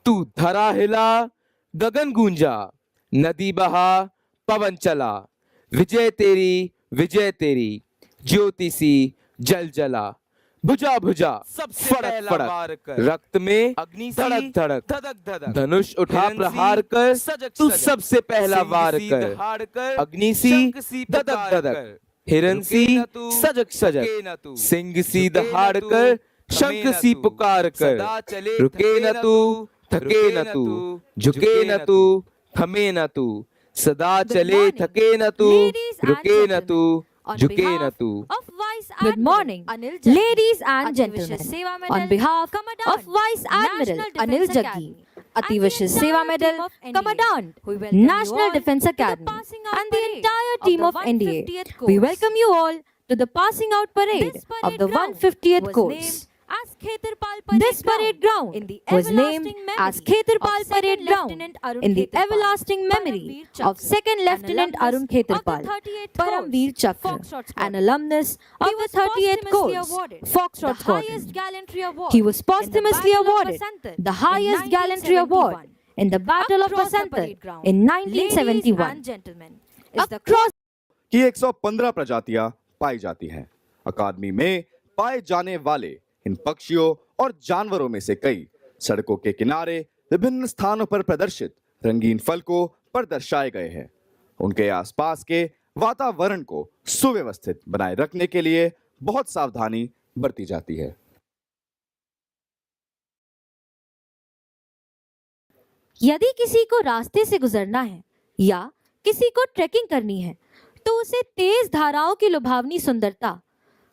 तू धरा हिला गगन गूंजा, नदी बहा पवन चला, विजय तेरी ज्योति सी जल जला, भुजा भुजा फड़क फड़क रक्त में अग्नि धड़क धड़क धड़क धड़क, धनुष उठा प्रहार कर तू सबसे पहला वार कर, अग्नि सी धधक धधक, हिरन सी सजग सजग, सिंह सी दहाड़ कर, शंख सी पुकार कर, रुके न तू थके न तू, झुके न तू थमे न तू, सदा चले थके न तू, रुके न तू झुके न तू. Good morning, ladies and gentlemen. On behalf of Vice Admiral Anil Jaggi, Ativishya Seva Medal Commandant, National Defence Academy, and the entire team of NDA, we welcome you all to the passing out parade of the 150th course. This parade ground was named as Khetarpal Parade Ground in the everlasting memory of 2nd Lieutenant Arun Khetarpal, Paramveer Chakra, an alumnus of the 38th course, Foxtrot Squadron. He was posthumously awarded the highest gallantry award in the Battle of Basantar in 1971. Across की 115 प्रजातियां पाई जाती हैं. अकादमी में पाए जाने वाले इन पक्षियों और जानवरों में से कई सड़कों के किनारे विभिन्न स्थानों पर प्रदर्शित रंगीन फलकों पर दर्शाए गए हैं. उनके आसपास के वातावरण को सुव्यवस्थित बनाए रखने के लिए बहुत सावधानी बरती जाती है. यदि किसी को रास्ते से गुजरना है या किसी को ट्रेकिंग करनी है तो उसे तेज धाराओं की लुभावनी सुंदरता,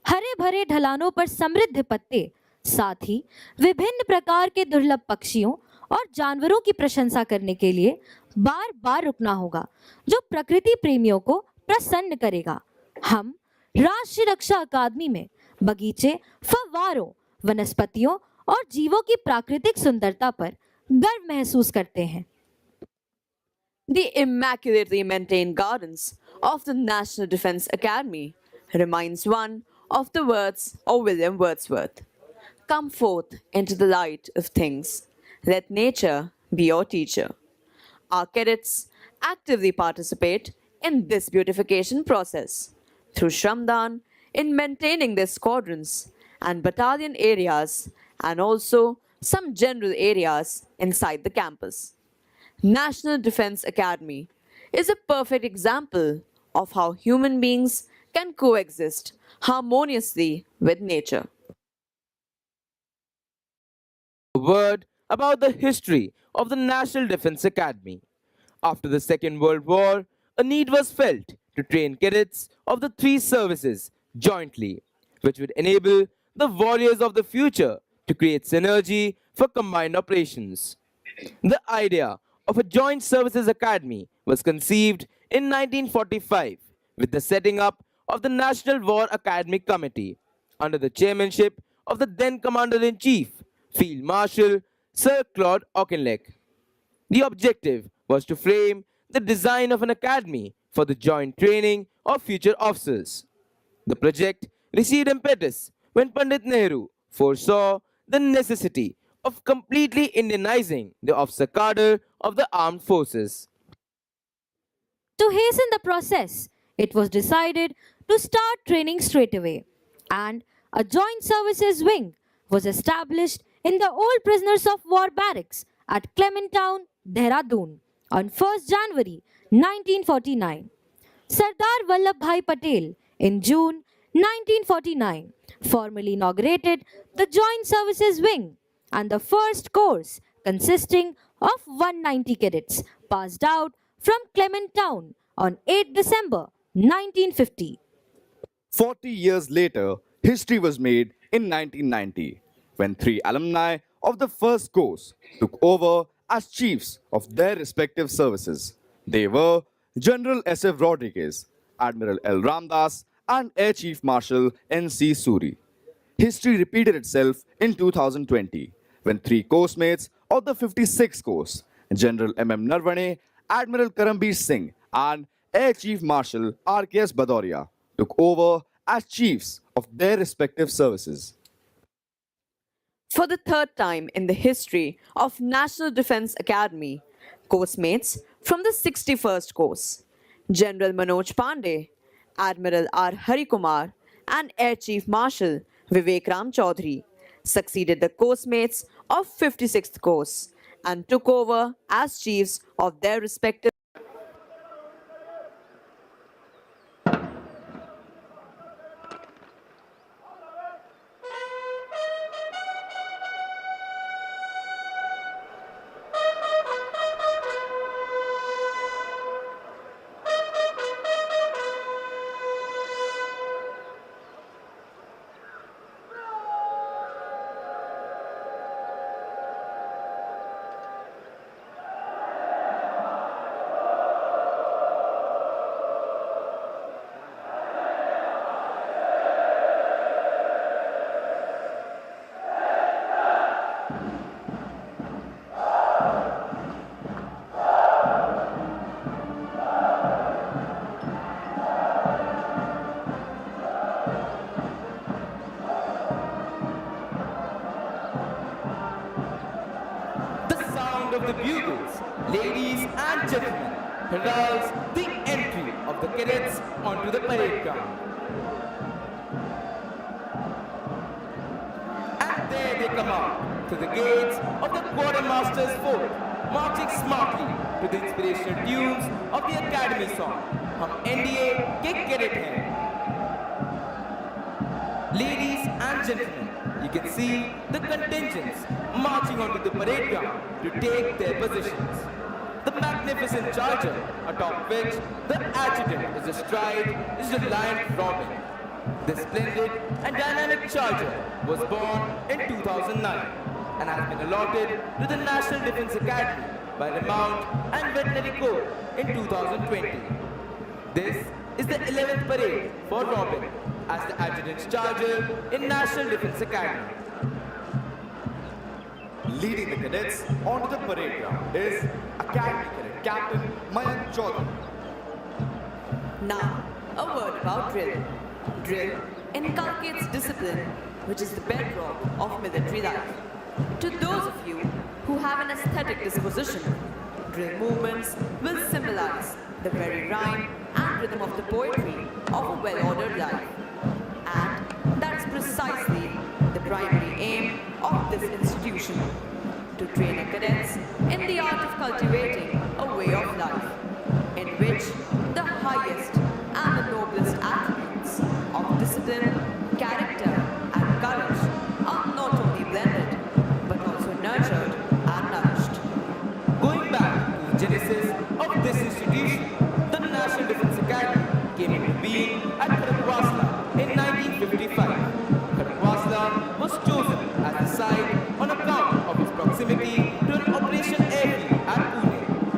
हरे भरे ढलानों पर समृद्ध पत्ते, साथ ही विभिन्न प्रकार के दुर्लभ पक्षियों और जानवरों की प्रशंसा करने के लिए बार बार रुकना होगा, जो प्रकृति प्रेमियों को प्रसन्न करेगा. हम राष्ट्रीय रक्षा अकादमी में बगीचे, फव्वारों, वनस्पतियों और जीवों की प्राकृतिक सुंदरता पर गर्व महसूस करते हैं. The immaculately maintained gardens of the National Defence Academy reminds one of the words of William Wordsworth. Come forth into the light of things. Let nature be your teacher. Our cadets actively participate in this beautification process through Shramdan in maintaining their squadrons and battalion areas and also some general areas inside the campus. National Defence Academy is a perfect example of how human beings can coexist harmoniously with nature. A word about the history of the National Defence Academy. After the Second World War, a need was felt to train cadets of the three services jointly, which would enable the warriors of the future to create synergy for combined operations. The idea of a Joint Services Academy was conceived in 1945 with the setting up of the National War Academic Committee under the chairmanship of the then Commander-in-Chief, Field Marshal Sir Claude Auchinleck. The objective was to frame the design of an academy for the joint training of future officers. The project received impetus when Pandit Nehru foresaw the necessity of completely Indianizing the officer cadre of the armed forces. To hasten the process, it was decided to start training straight away, and a joint services wing was established in the old prisoners of war barracks at Clementown, Dehradun on 1st January 1949. Sardar Vallabhbhai Patel in June 1949 formally inaugurated the Joint Services Wing, and the first course, consisting of 190 cadets, passed out from Clementown on 8 December 1950. 40 years later, history was made in 1990 when three alumni of the first course took over as chiefs of their respective services. They were General S.F. Rodriguez, Admiral L. Ramdas, and Air Chief Marshal N.C. Suri. History repeated itself in 2020 when three course mates of the 56th course, General M.M. Narvane, Admiral Karambir Singh, and Air Chief Marshal R.K.S. Bhadoria, took over as chiefs of their respective services. For the third time in the history of National Defence Academy, course-mates from the 61st course, General Manoj Pandey, Admiral R. Harikumar, and Air Chief Marshal Vivek Ram Chaudhary succeeded the course-mates of 56th course and took over as chiefs of their respective. The sound of the bugles, ladies and gentlemen, heralds the entry of the cadets onto the parade ground. And there they come out to the gates of the quartermaster's fort, marching smartly to the inspirational tunes of the academy song, Hum NDA ke cadet hain. Ladies and gentlemen, you can see the contingents marching onto the parade ground to take their positions. The magnificent charger, atop which the adjutant is astride, is the Lion Robin. This splendid and dynamic charger was born in 2009 and has been allotted to the National Defence Academy by the Mount and Veterinary Corps in 2020. This is the 11th parade for Robin as the adjutant's charger in National Defence Academy. Leading the cadets onto the parade ground is Academy Cadet Captain Mayank Chaudhary. Now, a word about drill. Drill inculcates discipline, which is the bedrock of military life. To those of you who have an aesthetic disposition, drill movements will symbolize the very rhyme and rhythm of the poetry of a well-ordered life. And that's precisely the primary aim of this institution, to train our cadets in the art of cultivating a way of life, in which the highest and the noblest attributes of discipline, character, and courage are not only blended, but also nurtured and nourished. Going back to the genesis of this institution, the National Defence Academy came into being at Karakwasla in 1955. Karakwasla was chosen as the site on account of its proximity to an operation airfield at Pune,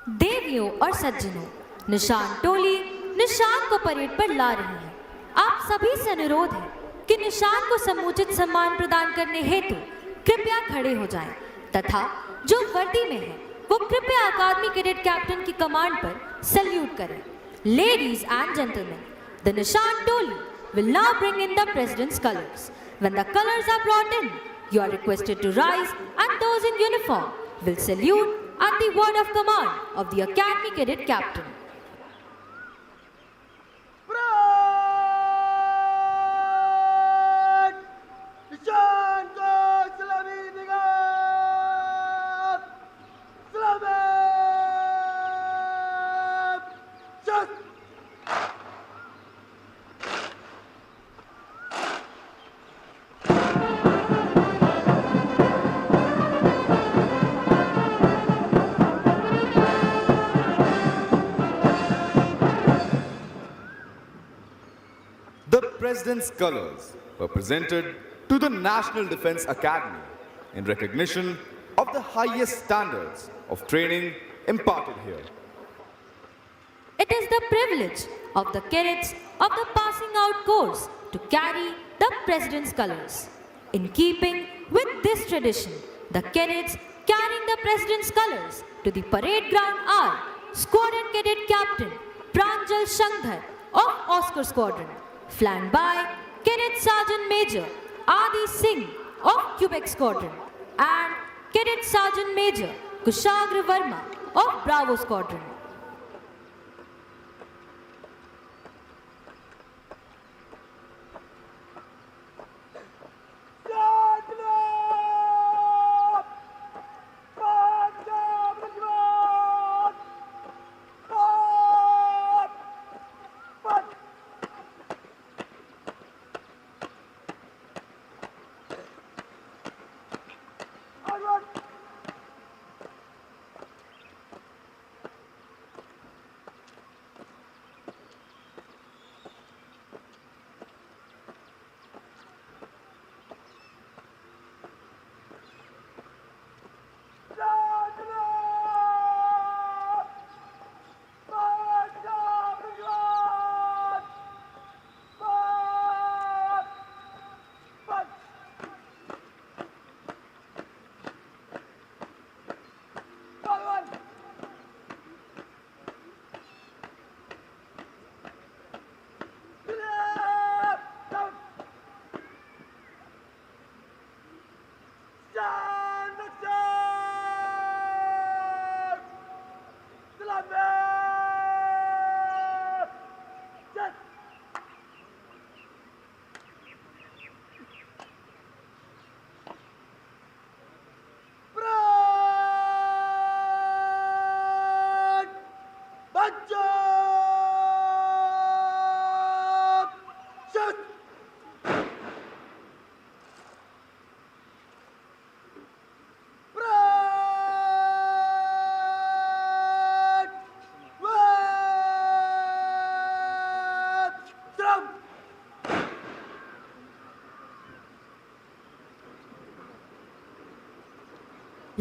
देवियों और सज्जनों, निशान टोली निशान को parade पर ला रही है। आप सभी से अनुरोध है कि निशान को समुचित सम्मान प्रदान करने हेतु कृपया खड़े हो जाएं तथा जो वर्दी में है वो कृपया अकादमी कैडेट कैप्टन की कमांड पर सल्यूट करें। Ladies and gentlemen, the Nishan Toli will now bring in the President's colors. When the colors are brought in, you are requested to rise and those in uniform will salute at the word of command of the Academy Cadet Captain. The President's colors were presented to the National Defense Academy in recognition of the highest standards of training imparted here. It is the privilege of the cadets of the passing out course to carry the President's colors. In keeping with this tradition, the cadets carrying the President's colors to the parade ground are Squadron Cadet Captain Pranjal Shankar of Oscar Squadron, flanked by Cadet Sergeant Major Adi Singh of Quebec Squadron and Cadet Sergeant Major Kushagra Verma of Bravo Squadron.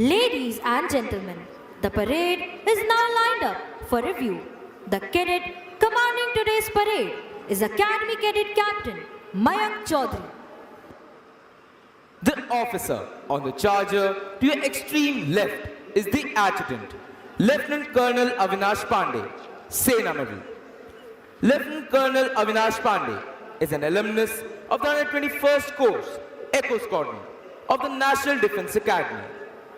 Ladies and gentlemen, the parade is now lined up for review. The cadet commanding today's parade is Academy Cadet Captain Mayank Chaudhary. The officer on the charger to your extreme left is the adjutant, Lieutenant Colonel Avinash Pandey, Sena Medal. Lieutenant Colonel Avinash Pandey is an alumnus of the 121st course, Echo Squadron, of the National Defence Academy.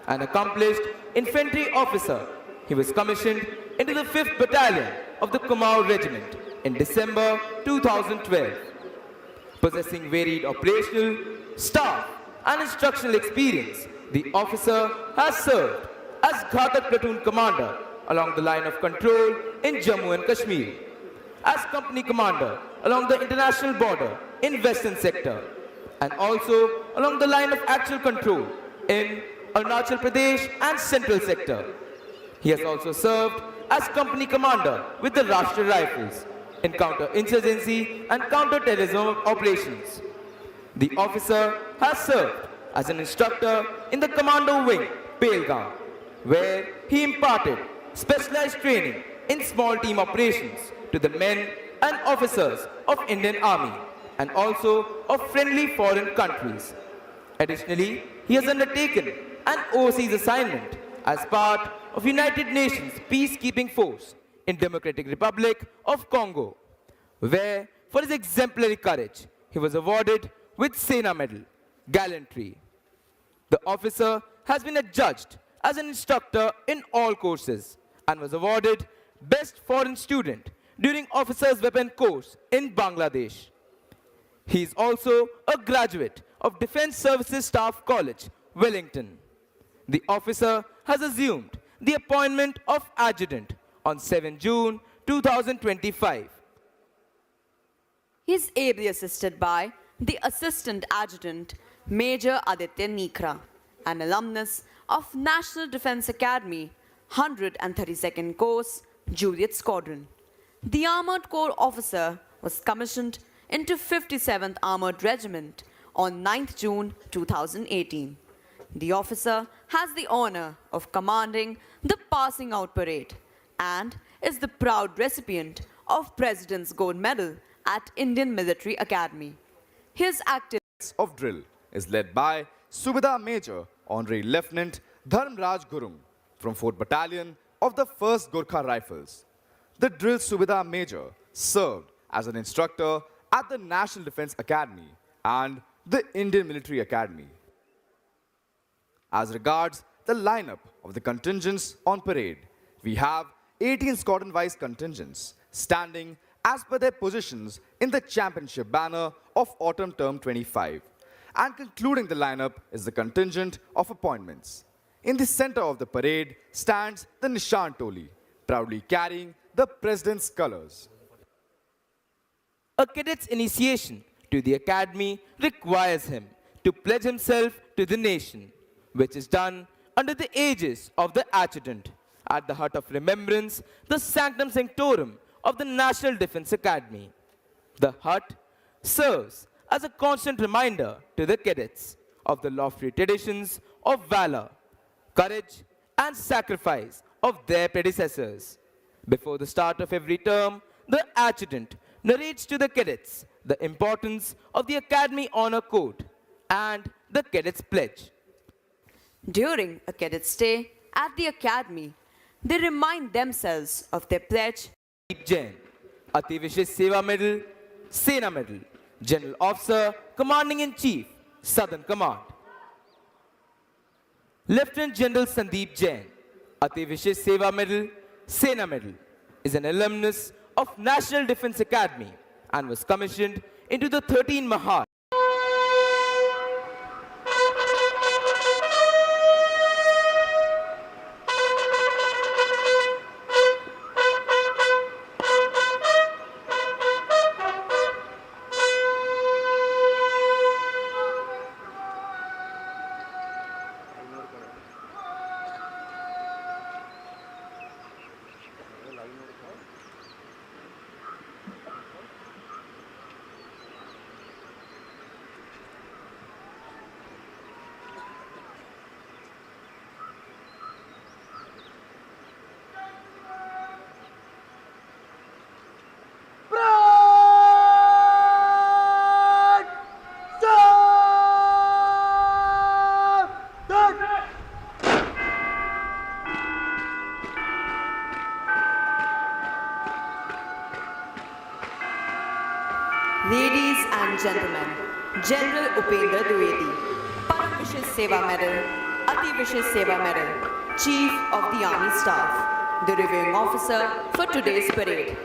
An accomplished infantry officer, he was commissioned into the 5th Battalion of the Kumaon Regiment in December 2012. Possessing varied operational, staff and instructional experience, the officer has served as Ghatak Platoon Commander along the line of control in Jammu and Kashmir, as Company Commander along the international border in Western Sector, and also along the line of actual control in Arunachal Pradesh and Central Sector. He has also served as Company Commander with the Rashtriya Rifles in counter-insurgency and counter-terrorism operations. The officer has served as an instructor in the Commando Wing, Pelgaon, where he imparted specialized training in small team operations to the men and officers of Indian Army and also of friendly foreign countries. Additionally, he has undertaken an overseas assignment as part of United Nations Peacekeeping Force in Democratic Republic of Congo, where for his exemplary courage, he was awarded with Sena Medal, Gallantry. The officer has been adjudged as an instructor in all courses and was awarded Best Foreign Student during Officers Weapon Course in Bangladesh. He is also a graduate of Defense Services Staff College, Wellington. The officer has assumed the appointment of adjutant on 7 June 2025. He is ably assisted by the Assistant Adjutant, Major Aditya Nikra, an alumnus of National Defence Academy, 132nd Course, Juliet Squadron. The Armoured Corps officer was commissioned into 57th Armoured Regiment on 9th June 2018. The officer has the honor of commanding the Passing Out Parade and is the proud recipient of President's Gold Medal at Indian Military Academy. His active of drill is led by Subedar Major Honorary Lieutenant Dharma Gurum from 4th Battalion of the 1st Gorkha Rifles. The drill Subedar Major served as an instructor at the National Defence Academy and the Indian Military Academy. As regards the lineup of the contingents on parade, we have 18 squadron-wise contingents standing as per their positions in the championship banner of Autumn Term 25. And concluding the lineup is the contingent of appointments. In the center of the parade stands the Nishan Toli, proudly carrying the President's colors. A cadet's initiation to the academy requires him to pledge himself to the nation, which is done under the aegis of the adjutant at the hut of remembrance, the Sanctum Sanctorum of the National Defence Academy. The hut serves as a constant reminder to the cadets of the lofty traditions of valor, courage, and sacrifice of their predecessors. Before the start of every term, the adjutant narrates to the cadets the importance of the Academy Honor Code and the Cadets Pledge. During a cadet stay at the academy, they remind themselves of their pledge. Sandeep Jain, Ati Vishesh Seva Medal, Sena Medal, General Officer, Commanding-in-Chief, Southern Command. Lieutenant General Sandeep Jain, Ati Vishesh Seva Medal, Sena Medal, is an alumnus of National Defence Academy and was commissioned into the 13 Mahar. Ladies and gentlemen, General Upendra Dwivedi, Param Vishesh Seva Medal, Ati Vishesh Seva Medal, Chief of the Army Staff, the reviewing officer for today's parade.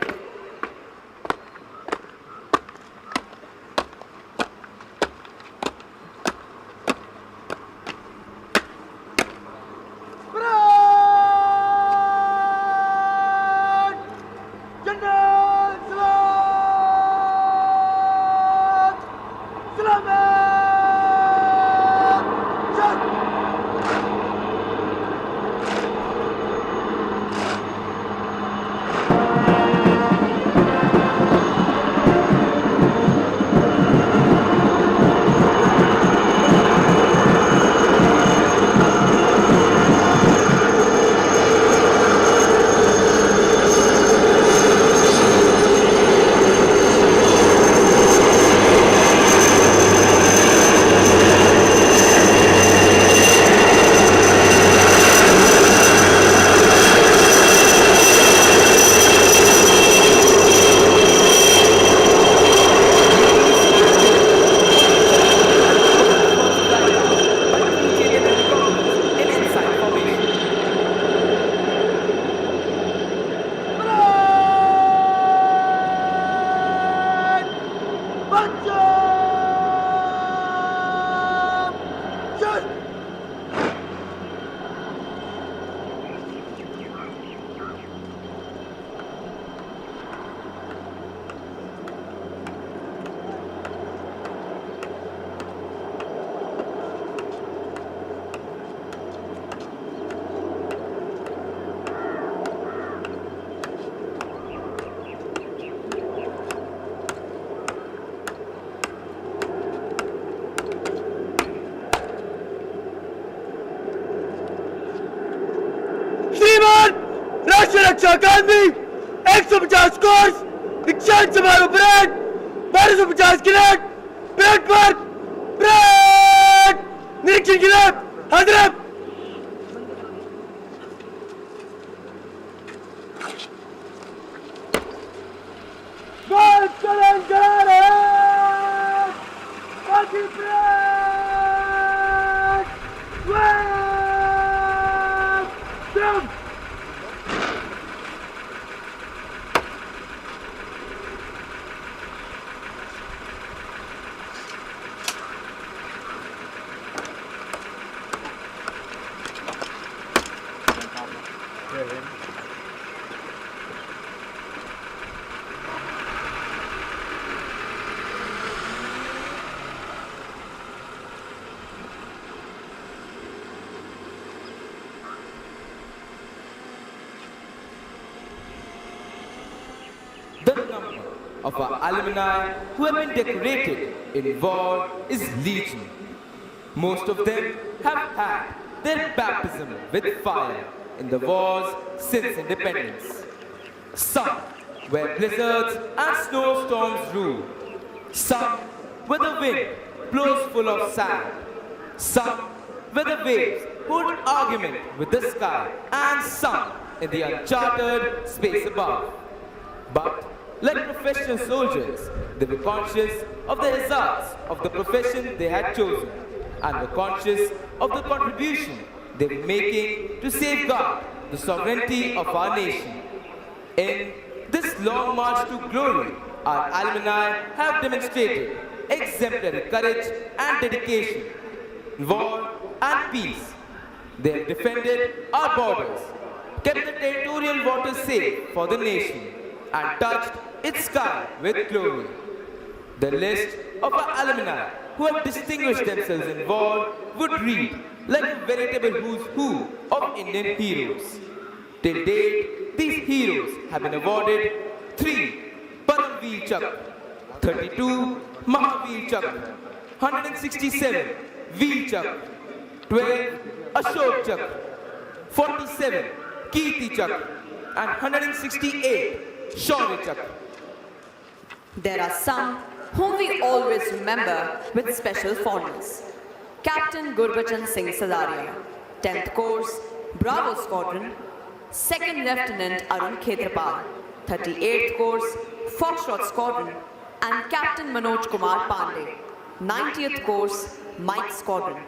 राष्ट्रीय रक्षा अकादमी 150 course दीक्षांत समारोह parade 1250 kilometre parade पर parade निरीक्षण के लिए हाजिर चलन करा रहे बाकी parade welcome The number of our alumni who have been decorated in war is legion. Most of them have had their baptism with fire in the wars since independence. Some where blizzards and snowstorms rule. Some where the wind blows full of sand. Some where the waves hold argument with the sky, and some in the uncharted space above. But like professional soldiers, they were conscious of the hazards of the profession they had chosen and were conscious of the contribution they were making to safeguard the sovereignty of our nation. In this long march to glory, our alumni have demonstrated exemplary courage and dedication in war and peace. They have defended our borders, kept the territorial waters safe for the nation, and touched its sky with glory. The list of our alumni who have distinguished themselves in war would read like a veritable who's who of Indian heroes. Till date, these heroes have been awarded 3 Paramveer Chakra, 32 Mahavir Chakra, 167 Veer Chakra, 12 Ashok Chakra, 47 Kirti Chakra, and 168 Shaurya Chakra. There are some whom we always remember with special fondness. Captain Gurbachan Singh Sadaria, 10th Course, Bravo Squadron, 2nd Lieutenant Arun Khetrapal, 38th Course, Foxtrot Squadron, and Captain Manoj Kumar Pandey, 90th Course, Mike Squadron.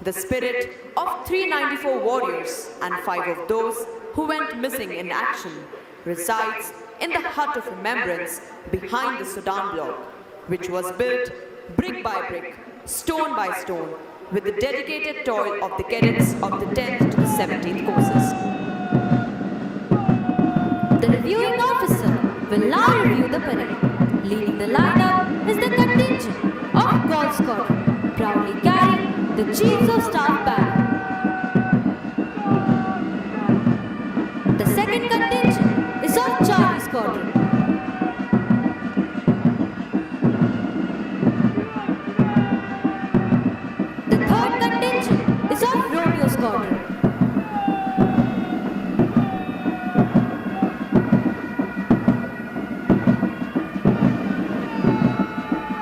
The spirit of 394 warriors and 5 of those who went missing in action resides in the hut of remembrance behind the Sudan block, which was built brick by brick, stone by stone, with the dedicated toil of the cadets of the 10th to the 17th courses. The reviewing officer will now review the parade. Leading the lineup is the contingent of Golf Squadron, proudly carrying the Chiefs of Staff banner. The second contingent is of Charlie Squadron. The third contingent is of Romeo Squadron.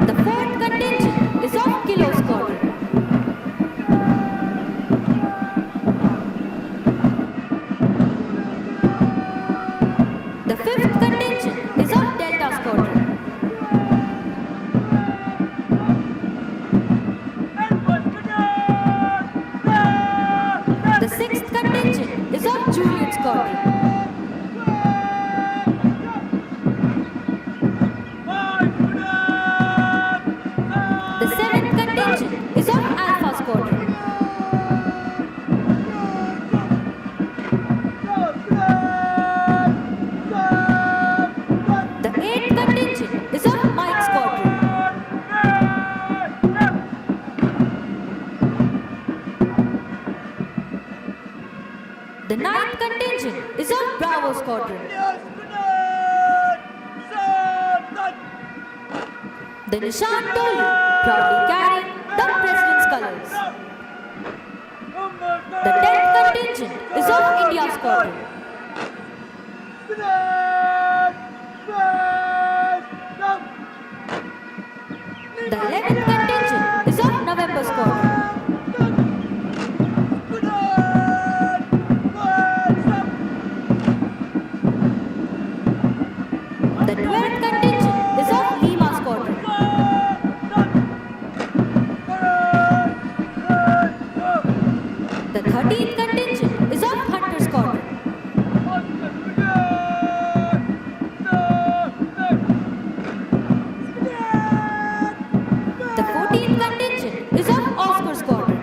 The fourth contingent is of Kilo Squadron. The fifth contingent is of Delta Squadron. The sixth contingent is of Juliet Squadron. The seventh contingent is of Alpha Squadron. The eighth contingent is of Mike Squadron. The ninth contingent is of Bravo Squadron. The Nishan Tolu proudly carrying the President's colours. The 10th contingent is of India Squadron. The 11th contingent is of November Squadron. The 12th contingent is of Lima Squadron. The 13th contingent is of Hunter Squadron. The 14th contingent is of Oscar Squadron.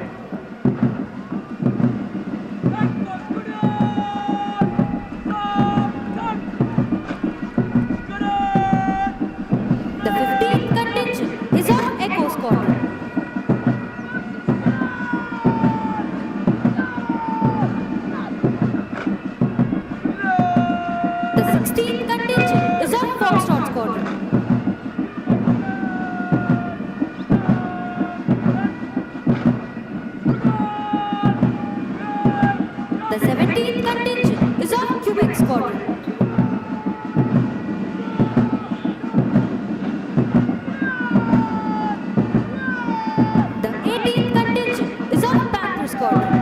The 15th contingent is of Echo Squadron. The 16th contingent is of Foxtrot Squadron. The 17th contingent is of Quebec Squadron. The 18th contingent is of Panther Squadron.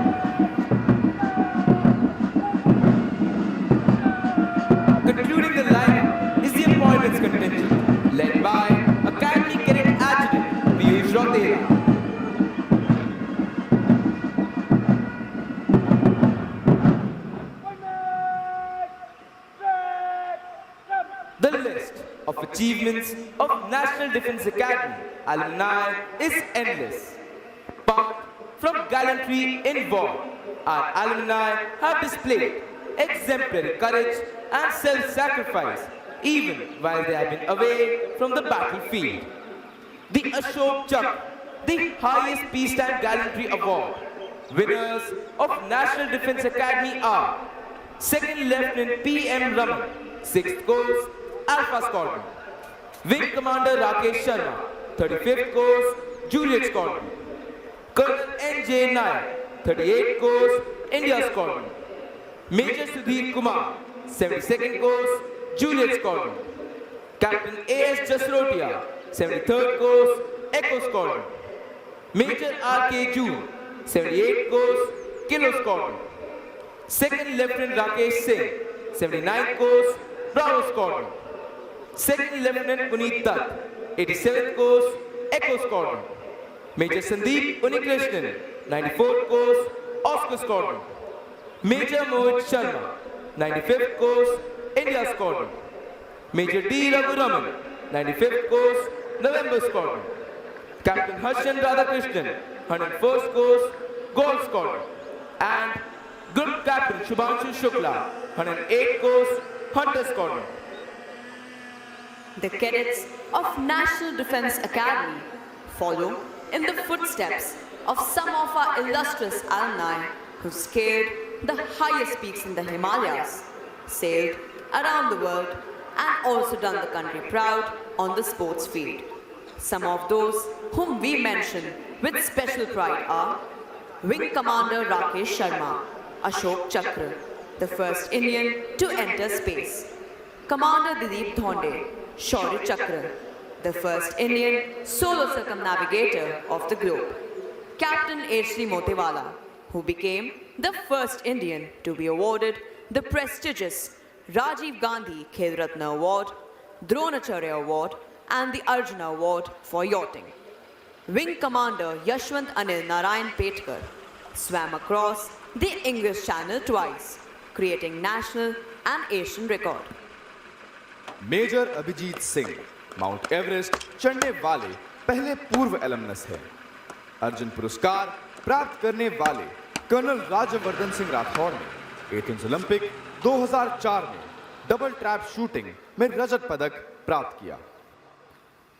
Concluding the lineup is the appointments contingent, led by Academy Cadet Adjutant Piyush Rotera. The list of achievements of National Defence Academy alumni is endless. But from gallantry in war, our alumni have displayed exemplary courage and self-sacrifice even while they have been away from the battlefield. The Ashok Chakra, the highest peacetime gallantry award, winners of National Defence Academy are Second Lieutenant P.M. Raman, 6th Course, Alpha Squadron; Wing Commander Rakesh Sharma, 35th Course, Juliet Squadron; Colonel N.J. Nair, 38th Course, India Squadron; Major Sudhir Kumar, 72nd Course, Juliet Squadron; Captain A.S. Jasrotia, 73rd Course, Echo Squadron; Major R.K. June, 78th Course, Kilo Squadron; Second Lieutenant Rakesh Singh, 79th Course, Bravo Squadron; Second Lieutenant Puneet Dutt, 87th Course, Echo Squadron. Major Sandeep Unikrishnan, 94th Course, Oscar Squadron. Major Mohit Sharma, 95th Course, India Squadron. Major D. Raghuraman, 95th Course, November Squadron. Captain Harshan Radhakrishnan, 101st Course, Gold Squadron. And Group Captain Shubhanshu Shukla, 108th Course, Hunter Squadron. The cadets of National Defense Academy follow in the footsteps of some of our illustrious alumni who scaled the highest peaks in the Himalayas, sailed around the world, and also done the country proud on the sports field. Some of those whom we mention with special pride are Wing Commander Rakesh Sharma, Ashok Chakra, the first Indian to enter space. Commander Dilip Dhonde, Shaurya Chakra, the first Indian solo circumnavigator of the globe. Captain H.D. Motewala, who became the first Indian to be awarded the prestigious Rajiv Gandhi Khel Ratna Award, Dronacharya Award, and the Arjuna Award for yachting. Wing Commander Yashwant Anil Narayan Petkar swam across the English Channel twice, creating national and Asian record. Major Abhijit Singh Mount Everest चढ़ने वाले पहले पूर्व एलमनस हैं। अर्जुन पुरस्कार प्राप्त करने वाले colonel Rajyavardhan Singh Rathore ने एथेंस ओलंपिक 2004 में डबल ट्रैप शूटिंग में रजत पदक प्राप्त किया।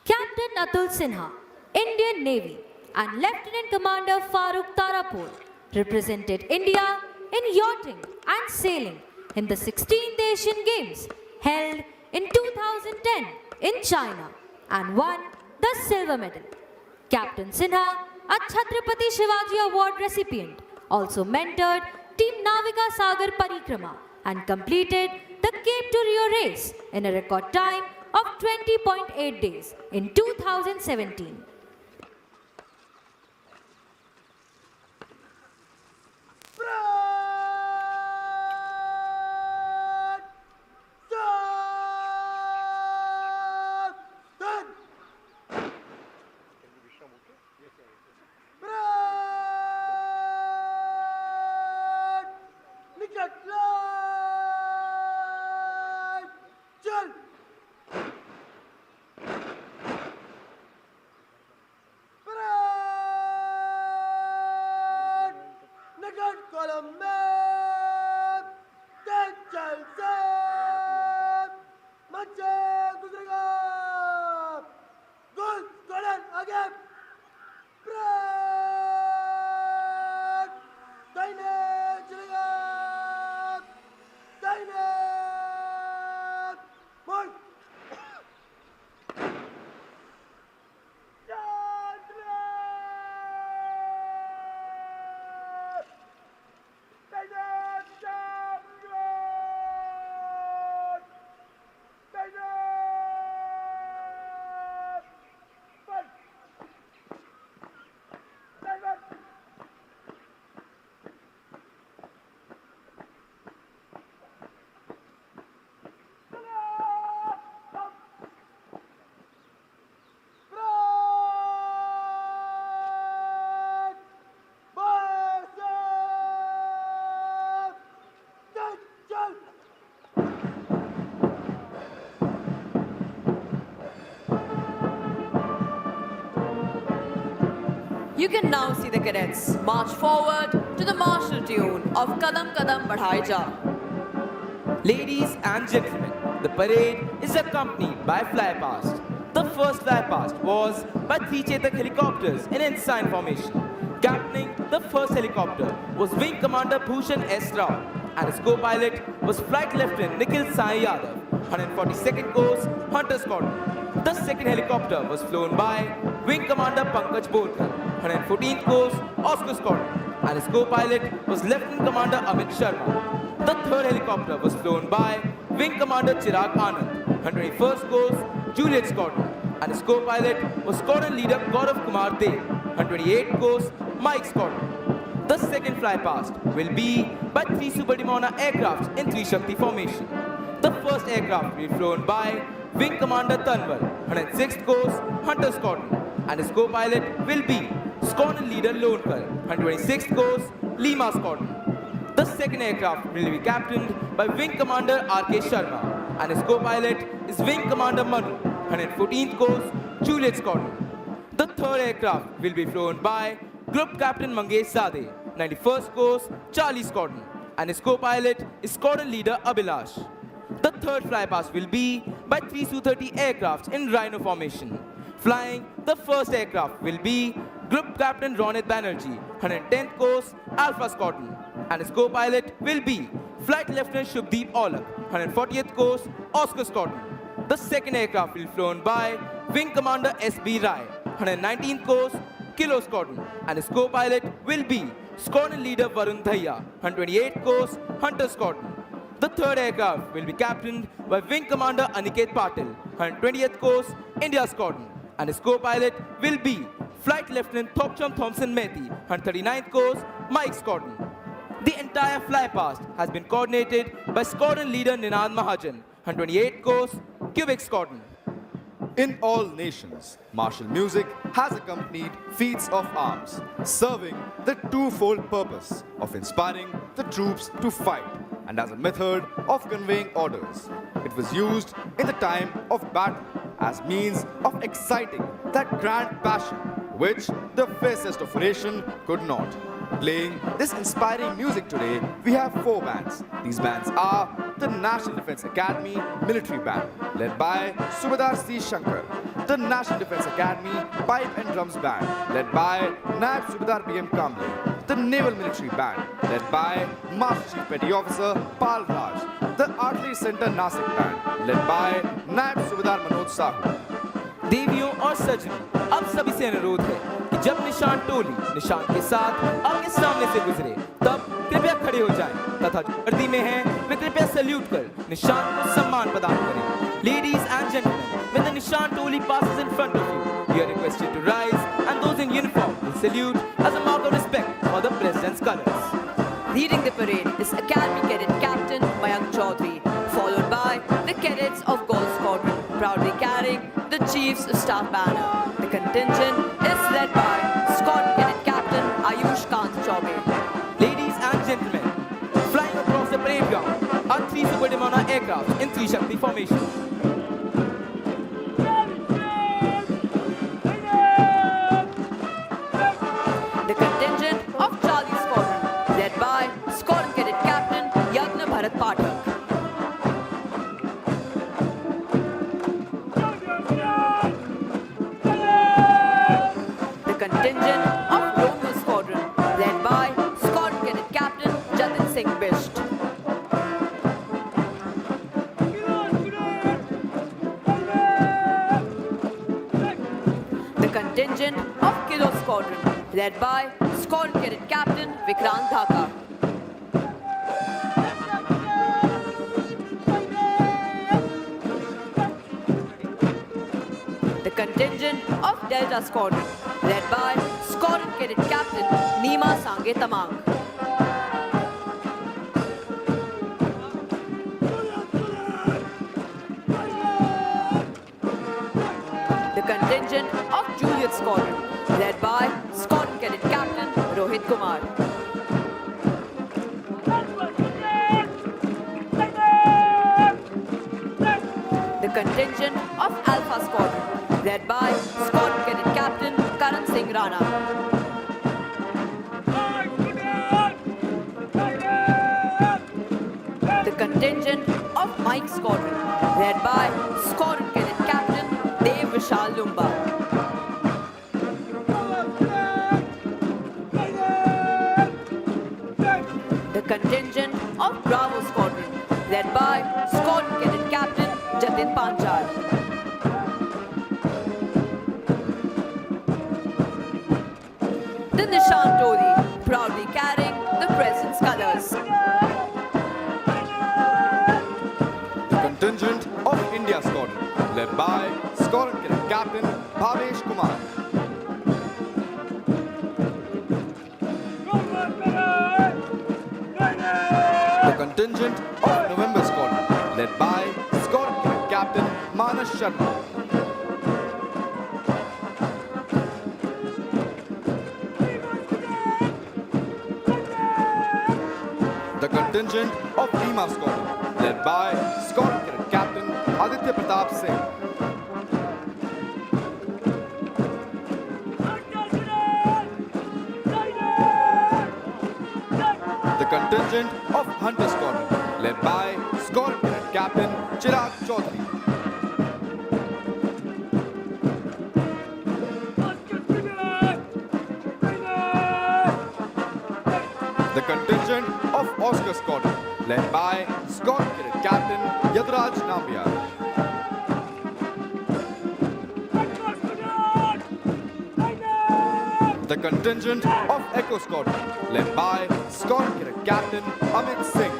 Captain Atul Sinha, Indian Navy, and Lieutenant Commander Farooq Tarapur represented India in yachting and sailing in the 16th Asian Games held in 2010 in China and won the silver medal. Captain Sinha, a Chhatrapati Shivaji Award recipient, also mentored Team Navika Sagar Parikrama and completed the Cape to Rio race in a record time of 20.8 days in 2017. You can now see the cadets march forward to the martial tune of Kadam Kadam Badhai Ja. Ladies and gentlemen, the parade is accompanied by flypast. The first flypast was by 3 Chetak helicopters in ensign formation. Captaining the first helicopter was Wing Commander Bhushan S. Rao, and his co-pilot was Flight Lieutenant Nikhil Sai Yadav, 142nd Course, Hunter Squadron. The second helicopter was flown by Wing Commander Pankaj Borkar, 114th Course, Oscar Squadron, and his co-pilot was Lieutenant Commander Amit Sharma. The third helicopter was flown by Wing Commander Chirag Anand, 121st Course, Juliet Squadron, and his co-pilot was Squadron Leader Gaurav Kumar Dev, 128th Course, Mike Squadron. The second flypast will be by 3 Super Dimona aircrafts in 3 Shakti formation. The first aircraft will be flown by Wing Commander Tanwar, 106th Course, Hunter Squadron, and his co-pilot will be Squadron Leader Lonkar, 126th Course, Lima Squadron. The second aircraft will be captained by Wing Commander R.K. Sharma, and his co-pilot is Wing Commander Manu, 114th Course, Juliet Squadron. The third aircraft will be flown by Group Captain Mangesh Zadeh, 91st Course, Charlie Squadron, and his co-pilot is Squadron Leader Abhilash. The third flypast will be by 3 Su-30 aircrafts in Rhino formation. Flying the first aircraft will be Group Captain Ronit Banerjee, 110th Course, Alpha Squadron, and his co-pilot will be Flight Lieutenant Shubdeep Aulak, 140th Course, Oscar Squadron. The second aircraft will be flown by Wing Commander S.B. Rai, 119th Course, Kilo Squadron, and his co-pilot will be Squadron Leader Varun Dhaya, 128th Course, Hunter Squadron. The third aircraft will be captained by Wing Commander Aniket Patil, 120th Course, India Squadron, and his co-pilot will be Flight Lieutenant Thopcham Thompson Methi, 139th Course, Mike Squadron. The entire flypast has been coordinated by Squadron Leader Ninad Mahajan, 128th Course, Quebec Squadron. In all nations, martial music has accompanied feats of arms, serving the twofold purpose of inspiring the troops to fight and as a method of conveying orders. It was used in the time of battle as means of exciting that grand passion which the fiercest of nation could not. Playing this inspiring music today, we have 4 bands. These bands are the National Defence Academy Military Band, led by Subedar C. Shankar, the National Defence Academy Pipe and Drums Band, led by Naib Subedar B.M. Kamble, the Naval Military Band, led by Master Chief Petty Officer Pal Raj, the Artillery Center Nasik Band, led by Naib Subedar Manoj Sahu. देवियों और सजनों, अब सभी से अनुरोध है कि जब निशान टोली निशान के साथ आपके सामने से गुजरे तब कृपया खड़े हो जाएं तथा जो वर्दी में हैं वे कृपया सैल्यूट कर निशान को सम्मान प्रदान करें। Ladies and gentlemen, when the Nishan Toli passes in front of you, you are requested to rise and those in uniform will salute as a mark of respect for the President's colors. Leading the parade is Academy Cadet Captain Mayank Chaudhary, followed by the cadets of Gold Squadron, proudly carrying the Chief's Staff banner. The contingent is led by Squadron Cadet Captain Ayush Kant Chaubey. Ladies and gentlemen, flying across the parade ground are 3 Super Demona aircraft in 3 Shakti formation. The contingent of Charlie Squadron, led by Squadron Cadet Captain Yagna Bharat Pathak. The contingent of Romeo Squadron, led by Squadron Cadet Captain Jatin Singh Bisht. The contingent of Kilo Squadron, led by Squadron Cadet Captain Vikrant Dhaka. The contingent of Delta Squadron, led by Squadron Cadet Captain Nima Sange Tamang. The contingent of Juliet Squadron, led by Squadron Cadet Captain Rohit Kumar. The contingent of Alpha Squadron, led by Squadron Cadet Captain Karan Singh Rana. The contingent of Mike Squadron, led by Squadron Cadet Captain Dev Vishal Lumba. The contingent of Bravo Squadron, led by Squadron Cadet Captain Jatin Panchal. The Nishan Toli, proudly carrying the President's colors. The contingent of India Squadron, led by Squadron Cadet Captain Bhavesh Kumar. The contingent of November Squadron, led by Squadron Cadet Captain Manas Thomas Sharma. The contingent of Lima Squadron, led by Squadron Cadet Captain Aditya Pratap Singh. The contingent of Hunter Squadron, led by Squadron Cadet Captain Chirag Chaudhary. The contingent of Oscar Squadron, led by Squadron Cadet Captain Yadraj Nambiar. The contingent of Echo Squadron, led by Squadron Cadet Captain Amit Singh.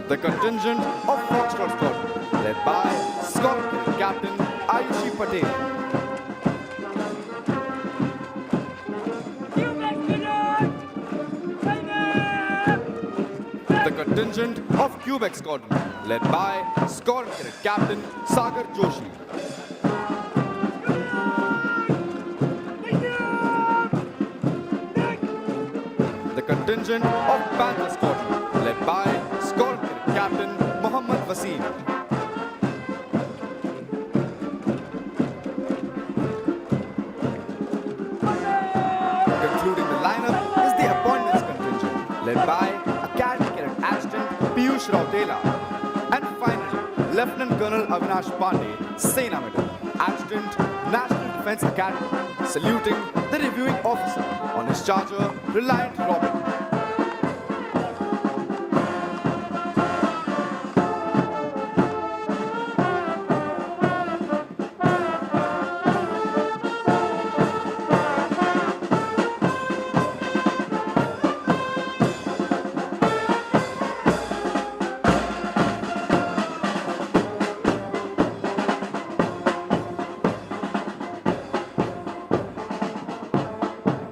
The contingent of Foxtrot Squadron, led by Squadron Cadet Captain Ayushi Patel. The contingent of Quebec Squadron, led by Squadron Cadet Captain Sagar Joshi. The contingent of Panther Squadron, led by Squadron Cadet Captain Mohammad Wasim. Concluding the lineup is the appointments contingent, led by Academy Cadet Adjutant Piyush Rautela. And finally, Lieutenant Colonel Avinash Pandey, Sena Medal, Adjutant, National Defence Academy, saluting the reviewing officer on his charger, Reliant Robin.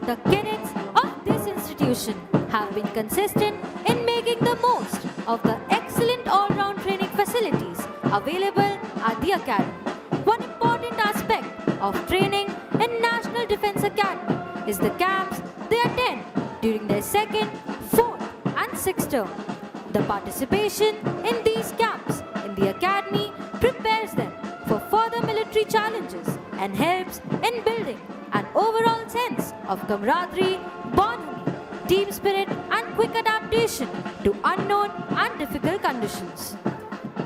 The cadets of this institution have been consistent in making the most of the excellent all-round training facilities available at the Academy. One important aspect of training in National Defence Academy is the camps they attend during their second, fourth and sixth term. The participation in these camps in the Academy prepares them for further military challenges and helps in building an overall sense of camaraderie, bond, team spirit and quick adaptation to unknown and difficult conditions.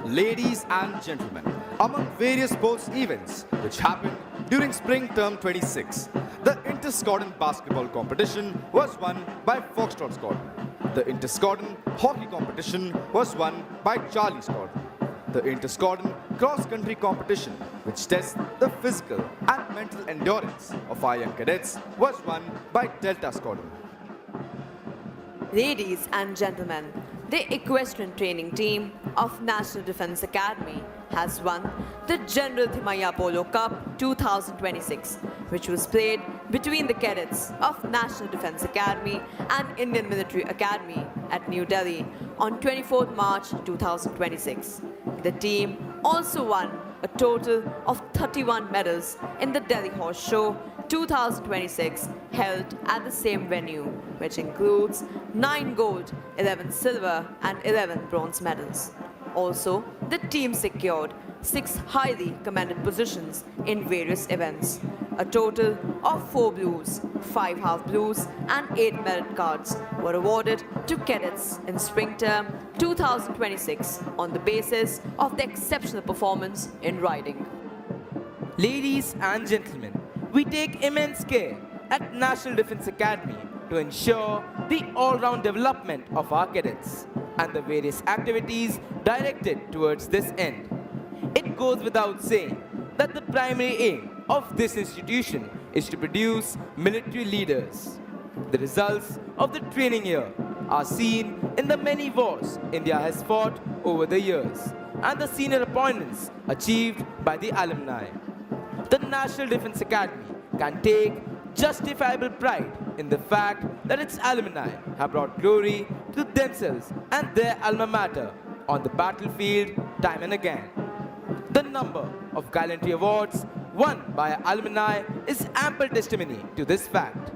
Ladies and gentlemen, among various sports events which happened during spring term 26, the inter-squadron basketball competition was won by Foxtrot Squadron. The inter-squadron hockey competition was won by Charlie Squadron. The inter-squadron cross-country competition, which tests the physical and mental endurance of our young cadets, was won by Delta Squadron. Ladies and gentlemen, the equestrian training team of National Defence Academy has won the General Thimaiya Polo Cup 2026, which was played between the cadets of National Defence Academy and Indian Military Academy at New Delhi on 24th March 2026. The team also won a total of 31 medals in the Delhi Horse Show 2026 held at the same venue, which includes 9 gold, 11 silver and 11 bronze medals. Also, the team secured 6 highly commended positions in various events. A total of 4 blues, 5 half blues and 8 merit cards were awarded to cadets in spring term 2026 on the basis of their exceptional performance in riding. Ladies and gentlemen, we take immense care at National Defence Academy to ensure the all-round development of our cadets and the various activities directed towards this end. It goes without saying that the primary aim of this institution is to produce military leaders. The results of the training year are seen in the many wars India has fought over the years and the senior appointments achieved by the alumni. The National Defence Academy can take justifiable pride in the fact that its alumni have brought glory to themselves and their alma mater on the battlefield time and again. The number of gallantry awards won by alumni is ample testimony to this fact.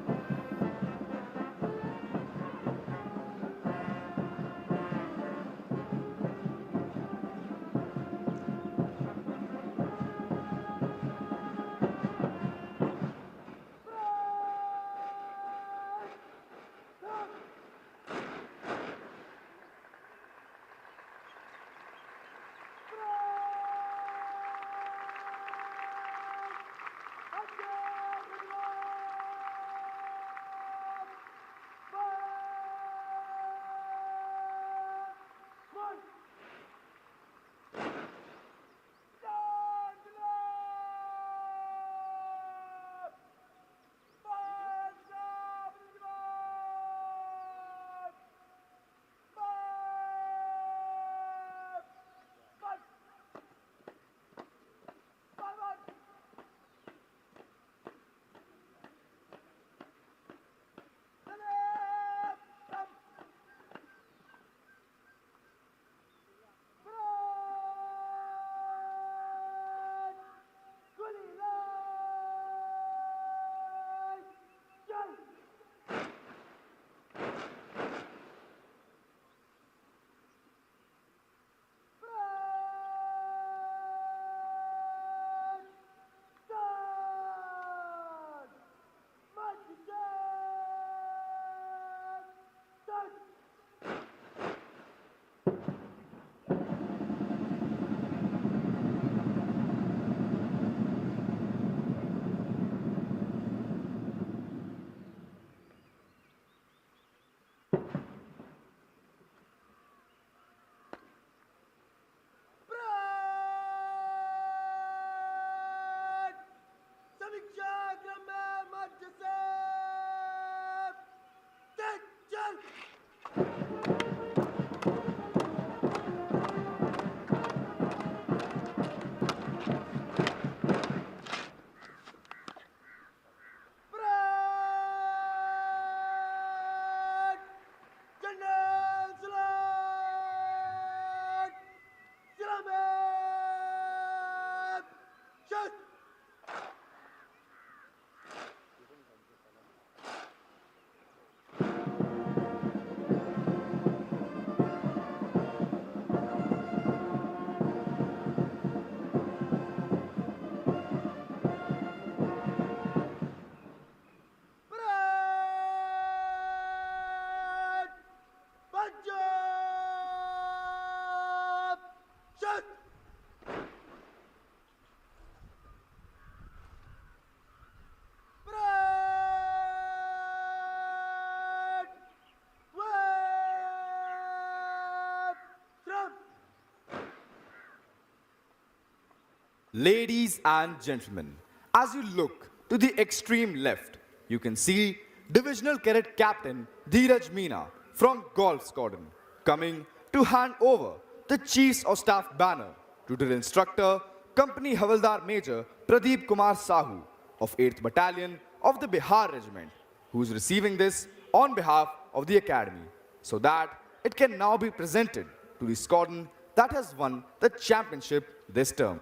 Ladies and gentlemen, as you look to the extreme left, you can see Divisional Cadet Captain Dheeraj Meena from Golf Squadron coming to hand over the Chiefs of Staff banner to Drill Instructor Company Havaldar Major Pradeep Kumar Sahu of 8th Battalion of the Bihar Regiment, who is receiving this on behalf of the Academy, so that it can now be presented to the squadron that has won the championship this term.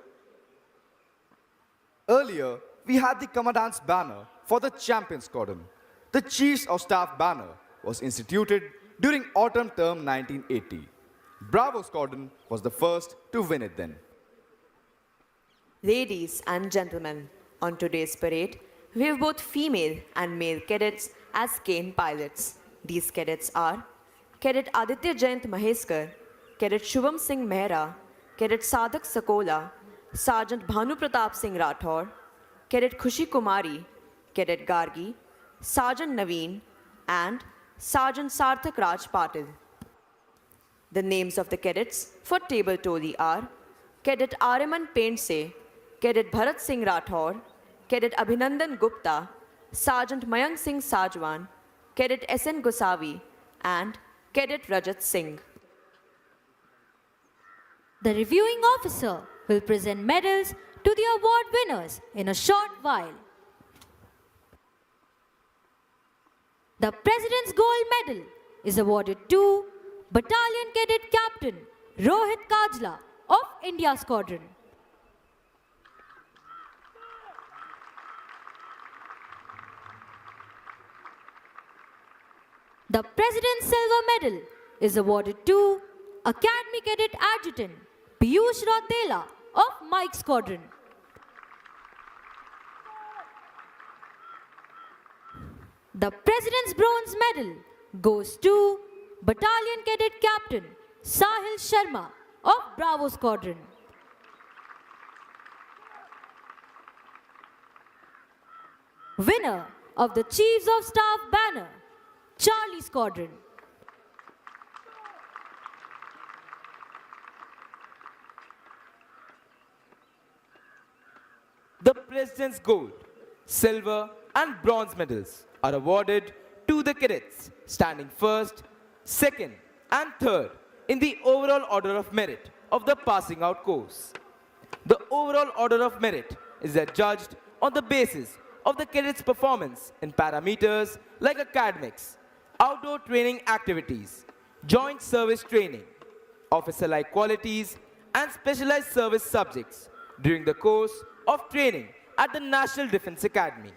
Earlier, we had the Commandant's banner for the Champion Squadron. The Chiefs of Staff banner was instituted during autumn term 1980. Bravo Squadron was the first to win it then. Ladies and gentlemen, on today's parade, we have both female and male cadets as cane pilots. These cadets are Cadet Aditya Jayant Maheskar, Cadet Shubham Singh Mehra, Cadet Sadak Sakola, Sergeant Bhanu Pratap Singh Rathore, Cadet Khushi Kumari, Cadet Gargi, Sergeant Naveen, and Sergeant Sarthak Raj Patil. The names of the cadets for table toli are Cadet Ariman Paintse, Cadet Bharat Singh Rathore, Cadet Abhinandan Gupta, Sergeant Mayank Singh Sajwan, Cadet S.N. Gosavi, and Cadet Rajat Singh. The reviewing officer will present medals to the award winners in a short while. The President's Gold Medal is awarded to Battalion Cadet Captain Rohit Kajla of India Squadron. The President's Silver Medal is awarded to Academy Cadet Adjutant Piyush Rautela of Mike Squadron. The President's Bronze Medal goes to Battalion Cadet Captain Sahil Sharma of Bravo Squadron. Winner of the Chiefs of Staff banner, Charlie Squadron. The President's Gold, Silver and Bronze medals are awarded to the cadets standing first, second and third in the overall order of merit of the passing out course. The overall order of merit is judged on the basis of the cadets' performance in parameters like academics, outdoor training activities, joint service training, officer-like qualities and specialized service subjects during the course of training at the National Defense Academy.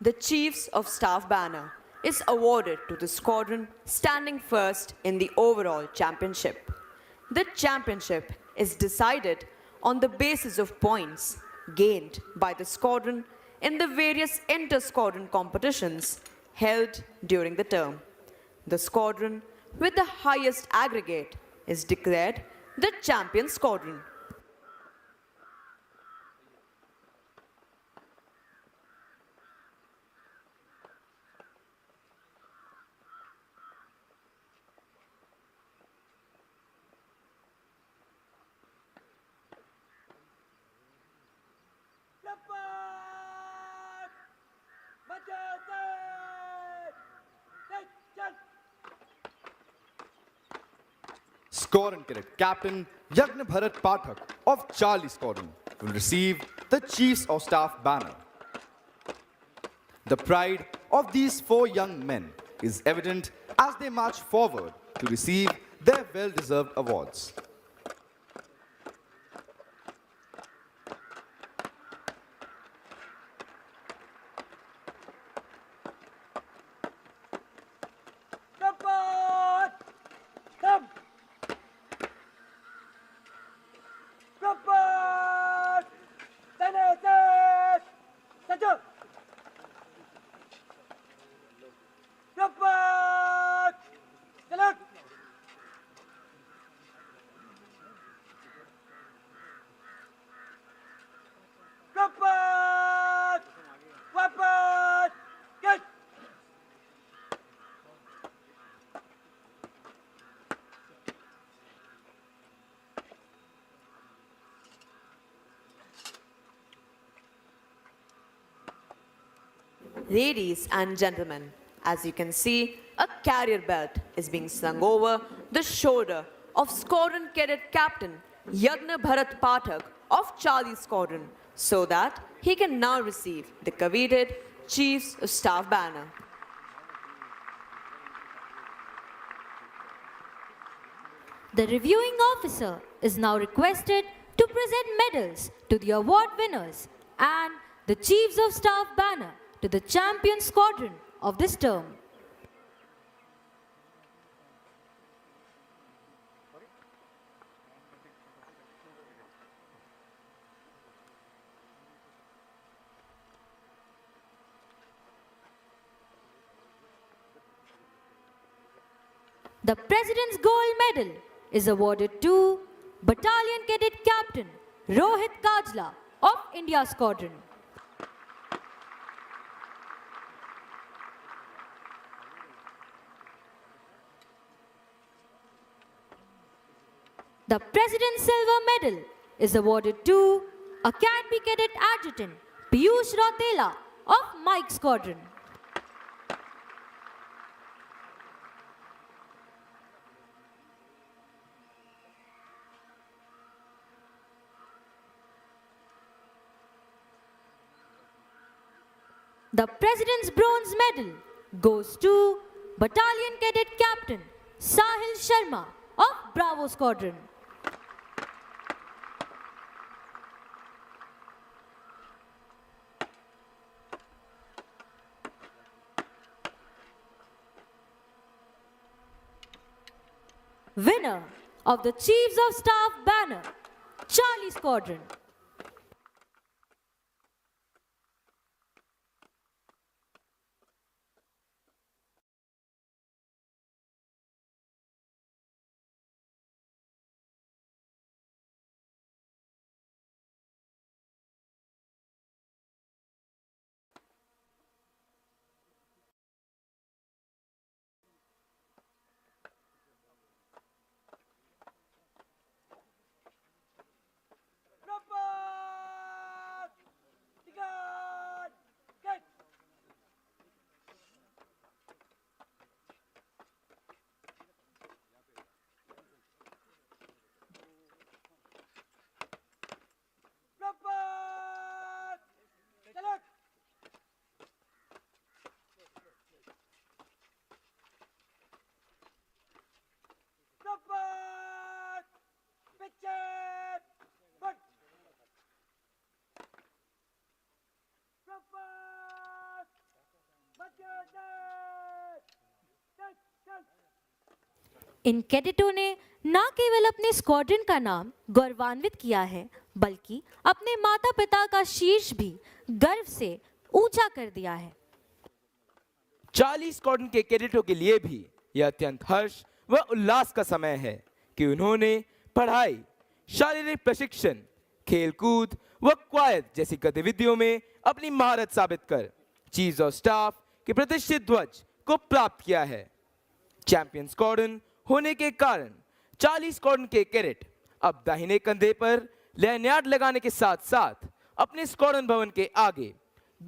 The Chiefs of Staff banner is awarded to the squadron standing first in the overall championship. The championship is decided on the basis of points gained by the squadron in the various inter-squadron competitions held during the term. The squadron with the highest aggregate is declared the champion squadron. Squadron Cadet Captain Yagna Bharat Pathak of Charlie Squadron will receive the Chiefs of Staff banner. The pride of these four young men is evident as they march forward to receive their well-deserved awards. Ladies and gentlemen, as you can see, a carrier belt is being slung over the shoulder of Squadron Cadet Captain Yagna Bharat Pathak of Charlie Squadron so that he can now receive the coveted Chiefs of Staff banner. The reviewing officer is now requested to present medals to the award winners and the Chiefs of Staff banner to the champion squadron of this term. The President's Gold Medal is awarded to Battalion Cadet Captain Rohit Kajla of India Squadron. The President's Silver Medal is awarded to Academy Cadet Adjutant Piyush Rautela of Mike Squadron. The President's Bronze Medal goes to Battalion Cadet Captain Sahil Sharma of Bravo Squadron. Winner of the Chiefs of Staff banner, Charlie Squadron. Rapat! Tigaan! Get! Rapat! Salute! Rapat! Pitchet! Good! Rapat! Budget! Set! Set! इन कैडेटों ने न केवल अपने squadron का नाम गौरवान्वित किया है, बल्कि अपने माता पिता का शीर्ष भी गर्व से ऊंचा कर दिया है। 40 स्क्वाड्रन के कैडेटों के लिए भी यह अत्यंत हर्ष व उल्लास का समय है कि उन्होंने पढ़ाई, शारीरिक प्रशिक्षण, खेलकूद व क्वायत जैसी गतिविधियों में अपनी महारत साबित कर चीफ ऑफ स्टाफ के प्रतिष्ठित ध्वज को प्राप्त किया है। चैंपियन स्क्वाड्रन होने के कारण 40 स्क्वाड्रन के कैडेट अब दाहिने कंधे पर लैन्यार्ड लगाने के साथ साथ अपने स्क्वाड्रन भवन के आगे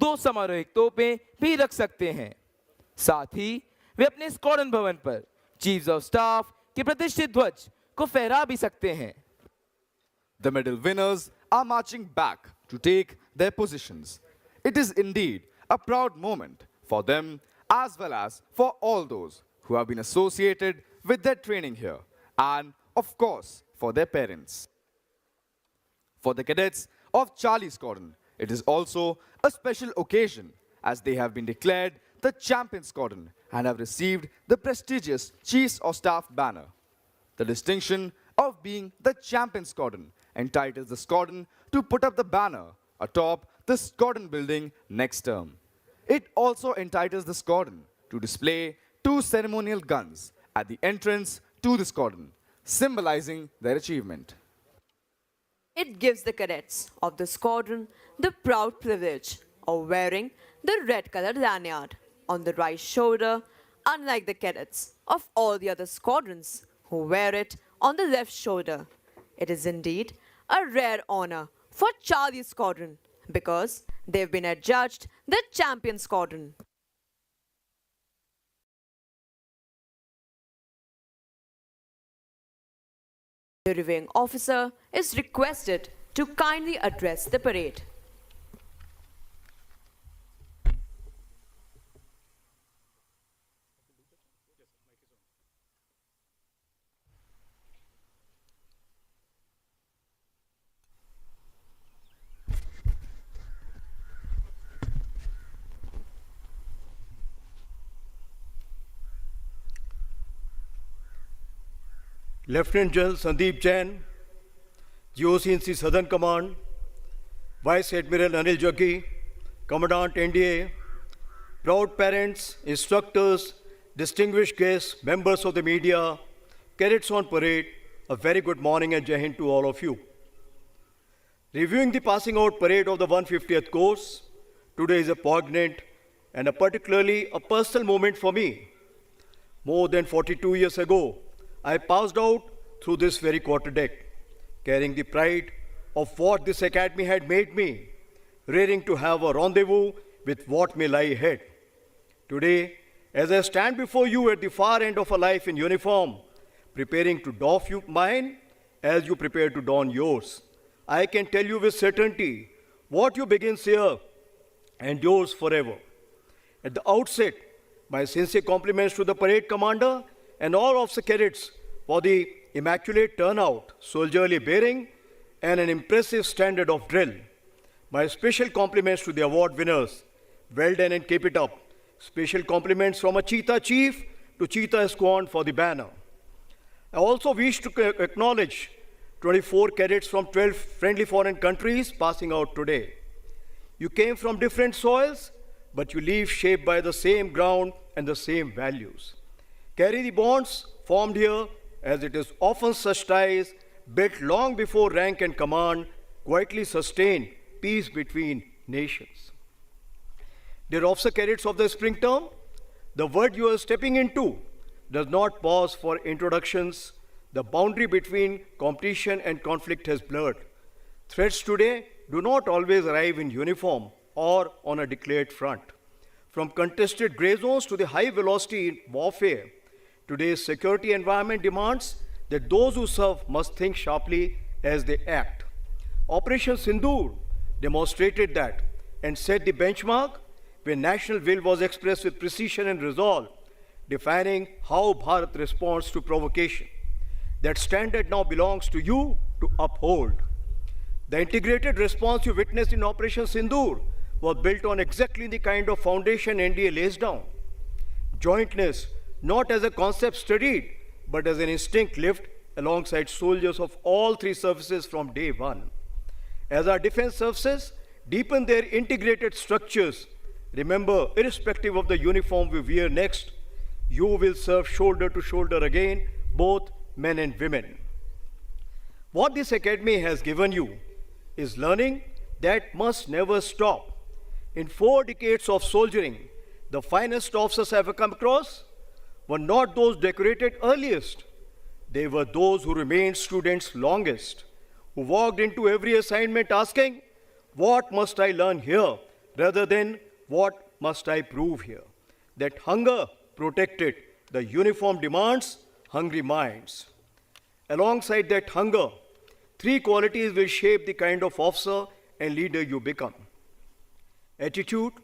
2 समारोहिक तोपें भी रख सकते हैं। साथ ही वे अपने स्क्वाड्रन भवन पर चीफ ऑफ स्टाफ के प्रतिष्ठित ध्वज को फहरा भी सकते हैं। The medal winners are marching back to take their positions. It is indeed a proud moment for them as well as for all those who have been associated with their training here and, of course, for their parents. For the cadets of Charlie Squadron, it is also a special occasion as they have been declared the champion squadron and have received the prestigious Chiefs of Staff banner. The distinction of being the champion squadron entitles the squadron to put up the banner atop the squadron building next term. It also entitles the squadron to display 2 ceremonial guns at the entrance to the squadron, symbolizing their achievement. It gives the cadets of the squadron the proud privilege of wearing the red-colored lanyard on the right shoulder, unlike the cadets of all the other squadrons who wear it on the left shoulder. It is indeed a rare honor for Charlie Squadron because they've been adjudged the champion squadron. The reviewing officer is requested to kindly address the parade. Lieutenant General Sandeep Jain, GOC Southern Command, Vice Admiral Anil Jaggi, Commandant NDA, proud parents, instructors, distinguished guests, members of the media, cadets on parade, a very good morning and Jai Hind to all of you. Reviewing the passing out parade of the 150th course, today is a poignant and particularly a personal moment for me. More than 42 years ago, I passed out through this very quarterdeck, carrying the pride of what this academy had made me, rearing to have a rendezvous with what may lie ahead. Today, as I stand before you at the far end of a life in uniform, preparing to doff you mine as you prepare to don yours, I can tell you with certainty what you begins here endures forever. At the outset, My sincere compliments to the parade commander and all officer cadets for the immaculate turnout, soldierly bearing, and an impressive standard of drill. My special compliments to the award winners. Well done and keep it up. Special compliments from a Cheetah Chief to Cheetah Squad for the banner. I also wish to acknowledge 24 cadets from 12 friendly foreign countries passing out today. You came from different soils, but you leave shaped by the same ground and the same values. Carry the bonds formed here, as it is often such ties built long before rank and command quietly sustain peace between nations. Dear officer cadets of the spring term, the world you are stepping into does not pause for introductions. The boundary between competition and conflict has blurred. Threats today do not always arrive in uniform or on a declared front. From contested gray zones to the high velocity warfare, today's security environment demands that those who serve must think sharply as they act. Operation Sindoor demonstrated that and set the benchmark where national will was expressed with precision and resolve, defining how Bharat responds to provocation. That standard now belongs to you to uphold. The integrated response you witnessed in Operation Sindoor was built on exactly the kind of foundation NDA lays down. Jointness, not as a concept studied, but as an instinct lived alongside soldiers of all three services from day one. As our defense services deepen their integrated structures, remember, irrespective of the uniform we wear next, you will serve shoulder to shoulder again, both men and women. What this academy has given you is learning that must never stop. In 4 decades of soldiering, the finest officers I have come across were not those decorated earliest. They were those who remained students longest, who walked into every assignment asking, what must I learn here, rather than what must I prove here? That hunger protected the uniform demands hungry minds. Alongside that hunger, 3 qualities will shape the kind of officer and leader you become: attitude,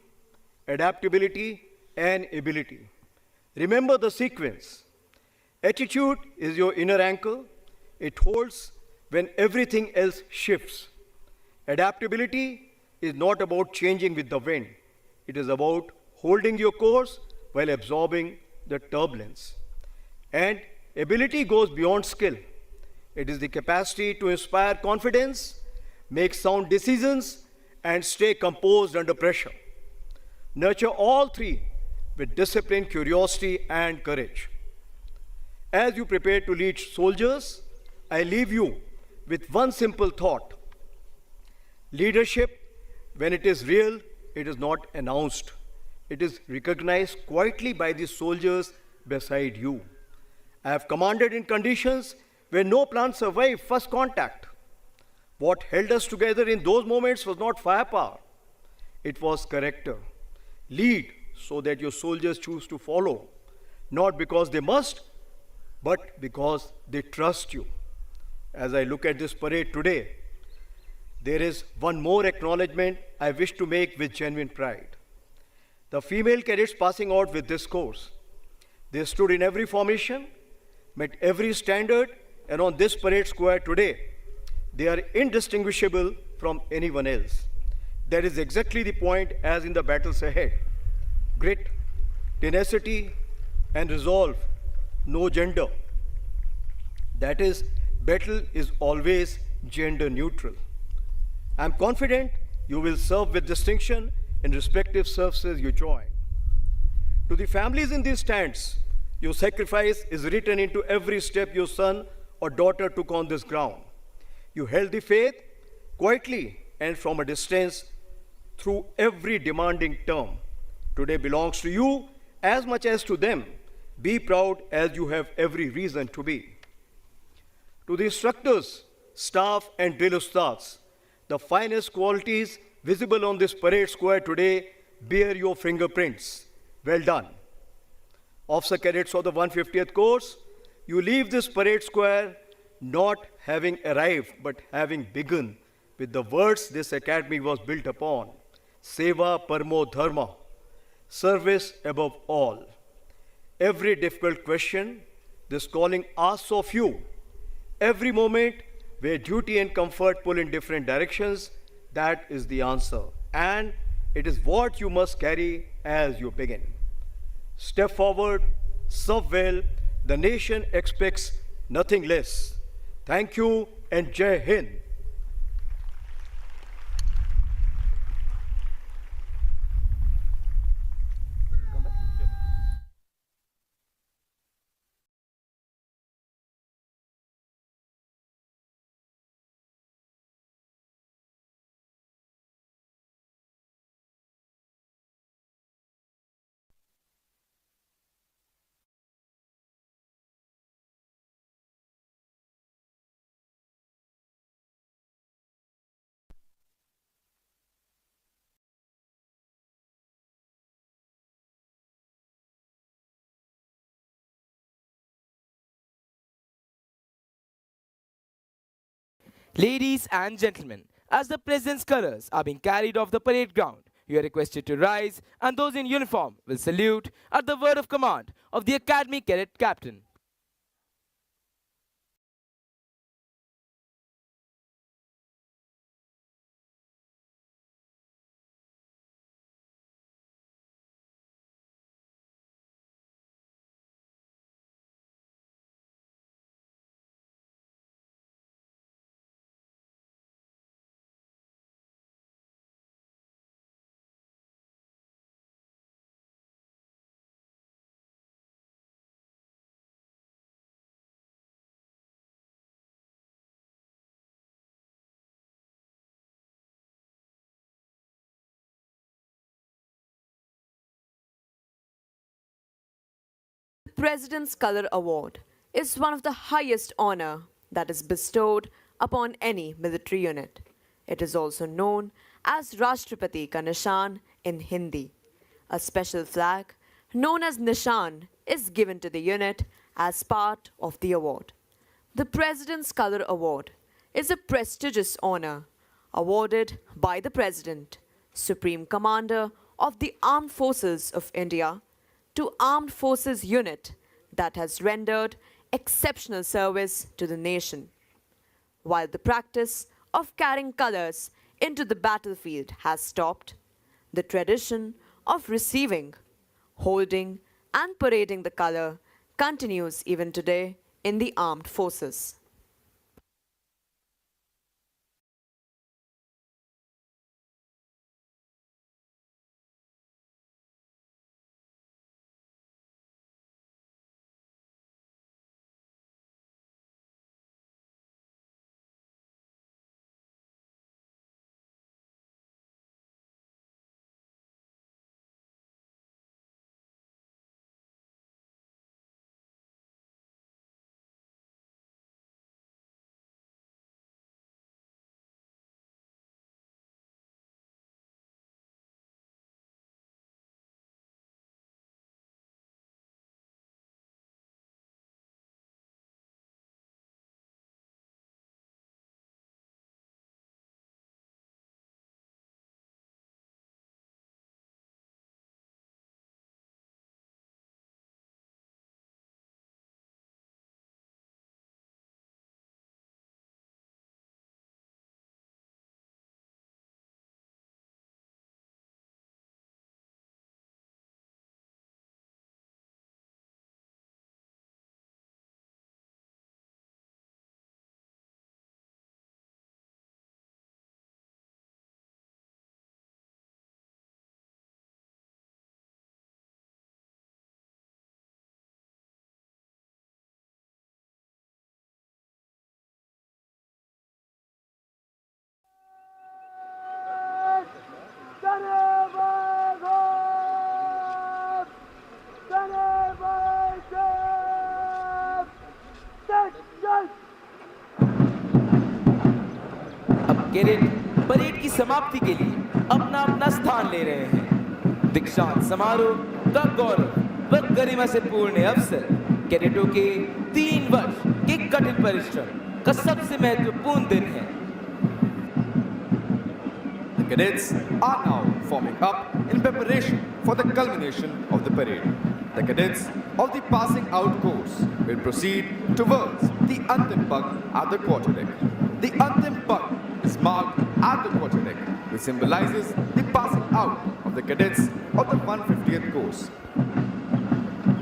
adaptability, and ability. Remember the sequence. Attitude is your inner anchor. It holds when everything else shifts. Adaptability is not about changing with the wind. It is about holding your course while absorbing the turbulence. And ability goes beyond skill. It is the capacity to inspire confidence, make sound decisions, and stay composed under pressure. Nurture all 3 with discipline, curiosity, and courage. As you prepare to lead soldiers, I leave you with one simple thought. Leadership, when it is real, it is not announced. It is recognized quietly by the soldiers beside you. I have commanded in conditions where no plan survived first contact. What held us together in those moments was not firepower. It was character. Lead so that your soldiers choose to follow, not because they must, but because they trust you. As I look at this parade today, there is one more acknowledgement I wish to make with genuine pride. The female cadets passing out with this course. They stood in every formation, met every standard, and on this parade square today, they are indistinguishable from anyone else. That is exactly the point as in the battles ahead. Grit, tenacity, and resolve, no gender. That is, battle is always gender neutral. I am confident you will serve with distinction in respective services you join. To the families in these stands, your sacrifice is written into every step your son or daughter took on this ground. You held the faith quietly and from a distance through every demanding term. Today belongs to you as much as to them. Be proud as you have every reason to be. To the instructors, staff, and drill ustads, the finest qualities visible on this parade square today bear your fingerprints. Well done. Officer cadets of the 150th course, you leave this parade square not having arrived, but having begun with the words this academy was built upon: Seva Paramo Dharma, service above all. every difficult question this calling asks of you. Every moment where duty and comfort pull in different directions, that is the answer. And it is what you must carry as you begin. Step forward, serve well. The nation expects nothing less. Thank you and Jai Hind. Ladies and gentlemen, as the president's colors are being carried off the parade ground, you are requested to rise, and those in uniform will salute at the word of command of the Academy Cadet Captain. The President's Color Award is one of the highest honor that is bestowed upon any military unit. It is also known as Rashtrapati Ka Nishan in Hindi. A special flag known as Nishan is given to the unit as part of the award. The President's Color Award is a prestigious honor awarded by the President, Supreme Commander of the Armed Forces of India, to Armed Forces unit that has rendered exceptional service to the nation. While the practice of carrying colors into the battlefield has stopped, the tradition of receiving, holding, and parading the color continues even today in the armed forces. अब cadet parade की समाप्ति के लिए अपना अपना स्थान ले रहे हैं। दीक्षांत समारोह का गौरव व गरिमा से पूर्ण अवसर कैडेटों के 3 वर्ष के कठिन परिश्रम का सबसे महत्वपूर्ण दिन है। The cadets are now forming up in preparation for the culmination of the parade. The cadets of the passing out course will proceed towards the Antim Pag at the quarterdeck. The Antim Pag is marked at the quarterdeck, which symbolizes the passing out of the cadets of the 150th course.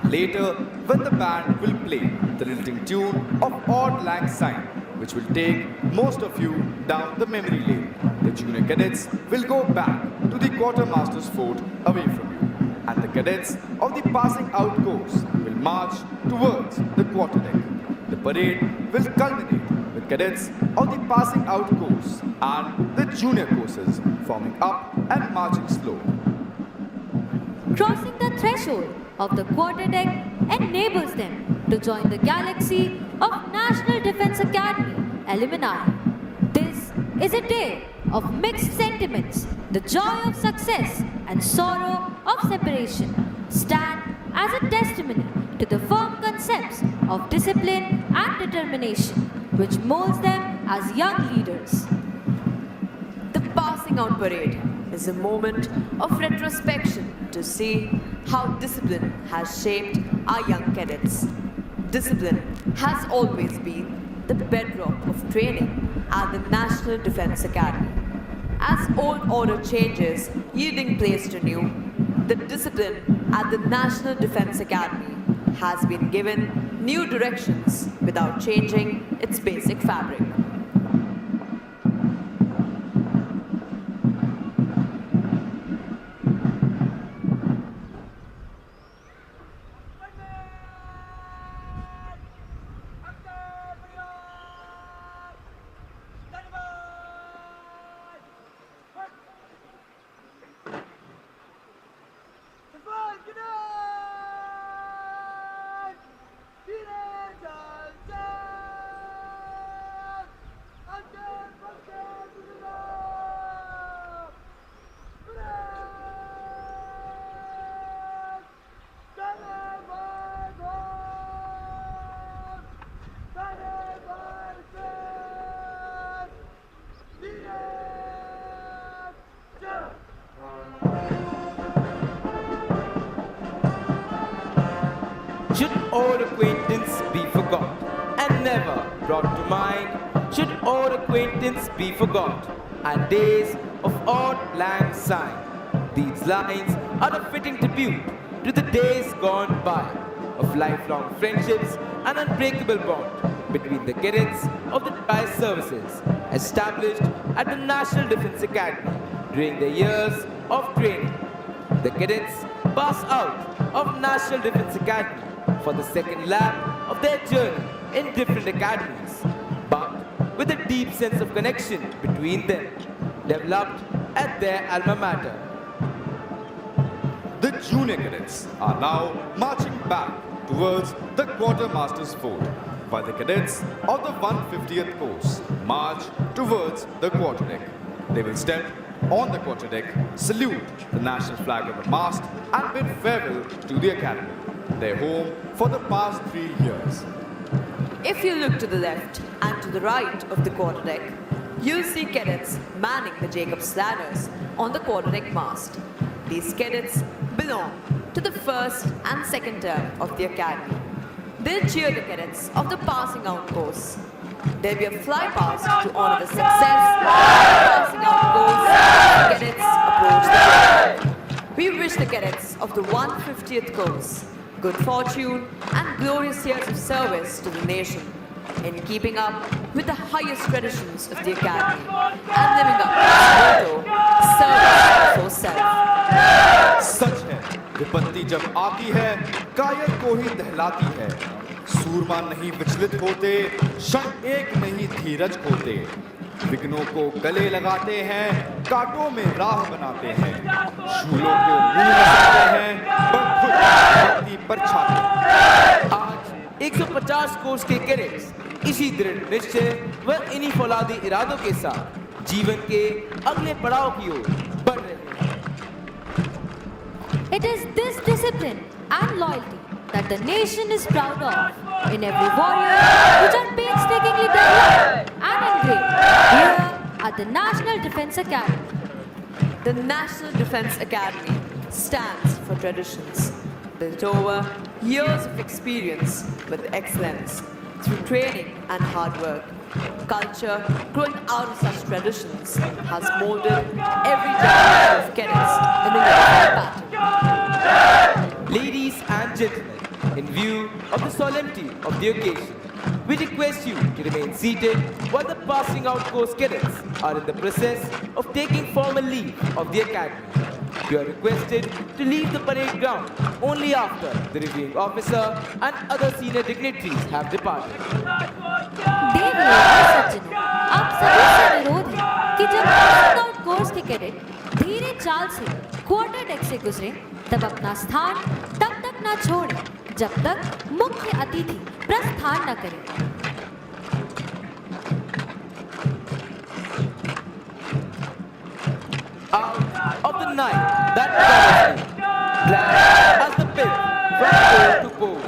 Later, when the band will play the lilting tune of Odd Lang Syne, which will take most of you down the memory lane, the junior cadets will go back to the quartermaster's fort away from you, and the cadets of the passing out course will march towards the quarterdeck. The parade will culminate with cadets of the passing out course and the junior courses forming up and marching slow. Crossing the threshold of the quarterdeck enables them to join the galaxy of National Defense Academy alumni. This is a day of mixed sentiments. The joy of success and sorrow of separation stand as a testimony to the firm concepts of discipline and determination, which molds them as young leaders. The passing out parade is a moment of retrospection to see how discipline has shaped our young cadets. Discipline has always been the bedrock of training at the National Defense Academy. As old order changes, yielding place to new, the discipline at the National Defense Academy has been given new directions without changing its basic fabric. Should old acquaintance be forgot and never brought to mind? Should old acquaintance be forgot and days of Odd Lang Syne? These lines are a fitting tribute to the days gone by of lifelong friendships and unbreakable bond between the cadets of the tri-services established at the National Defense Academy during their years of training. The cadets pass out of National Defense Academy for the second lap of their journey in different academies, but with a deep sense of connection between them, developed at their alma mater. The junior cadets are now marching back towards the quartermaster's fort, while the cadets of the 150th course march towards the quarterdeck. They will step on the quarterdeck, salute the national flag on the mast, and bid farewell to the academy, their home for the past 3 years. If you look to the left and to the right of the quarterdeck, you'll see cadets manning the Jacob's ladders on the quarterdeck mast. These cadets belong to the first and second term of the academy. They'll cheer the cadets of the passing out course. There'll be a fly past to honor the success of the passing out course as the cadets approach the quarterdeck. We wish the cadets of the 150th course good fortune and glorious years of service to the nation in keeping up with the highest traditions of the academy and living up to its motto, service for self. सच है, विपत्ति जब आती है, कायर को ही दहलाती है। सूरमा नहीं विचलित होते, क्षण एक नहीं धीरज खोते। विघ्नों को गले लगाते हैं, कांटों में राह बनाते हैं। शूलों को मुंह लगाते हैं, पर खुद धरती पर छाते हैं। आज 150 कोर्स के कैडेट्स इसी दृढ़ निश्चय व इन्हीं फौलादी इरादों के साथ जीवन के अगले पड़ाव की ओर बढ़ रहे हैं। It is this discipline and loyalty that the nation is proud of in every warrior, which are painstakingly developed and engraved here at the National Defense Academy. The National Defense Academy stands for traditions. built over years of experience with excellence through training and hard work. Culture growing out of such traditions has molded every generation of cadets in a unified pattern. Ladies and gentlemen, in view of the solemnity of the occasion, we request you to remain seated while the passing out course cadets are in the process of taking formal leave of the academy. You are requested to leave the parade ground only after the reviewing officer and other senior dignitaries have departed. देवी और सज्जनों, आप सभी से अनुरोध है कि जब passing out course के कैडेट धीरे चाल से क्वार्टर डेक से गुजरे, तब अपना स्थान तब तक न छोड़ें जब तक मुख्य अतिथि प्रस्थान न करें। Out of the night that covers me, black as the pit from pole to pole,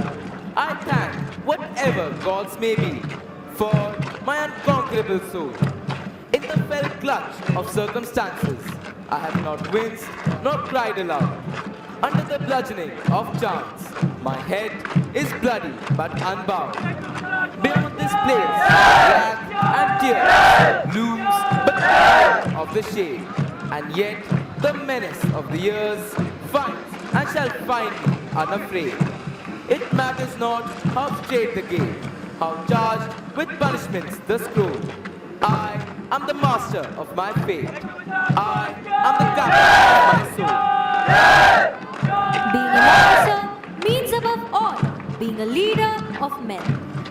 I thank whatever gods may be for my unconquerable soul. In the fell clutch of circumstances, I have not winced nor cried aloud. Under the bludgeoning of chance, my head is bloody but unbowed. Beyond this place, wrath and tears looms but the power of the shade, and yet the menace of the years finds and shall find me unafraid. It matters not how straight the gate, how charged with punishments the scroll. I am the master of my fate. I am the captain of my soul. Being an officer means above all being a leader of men.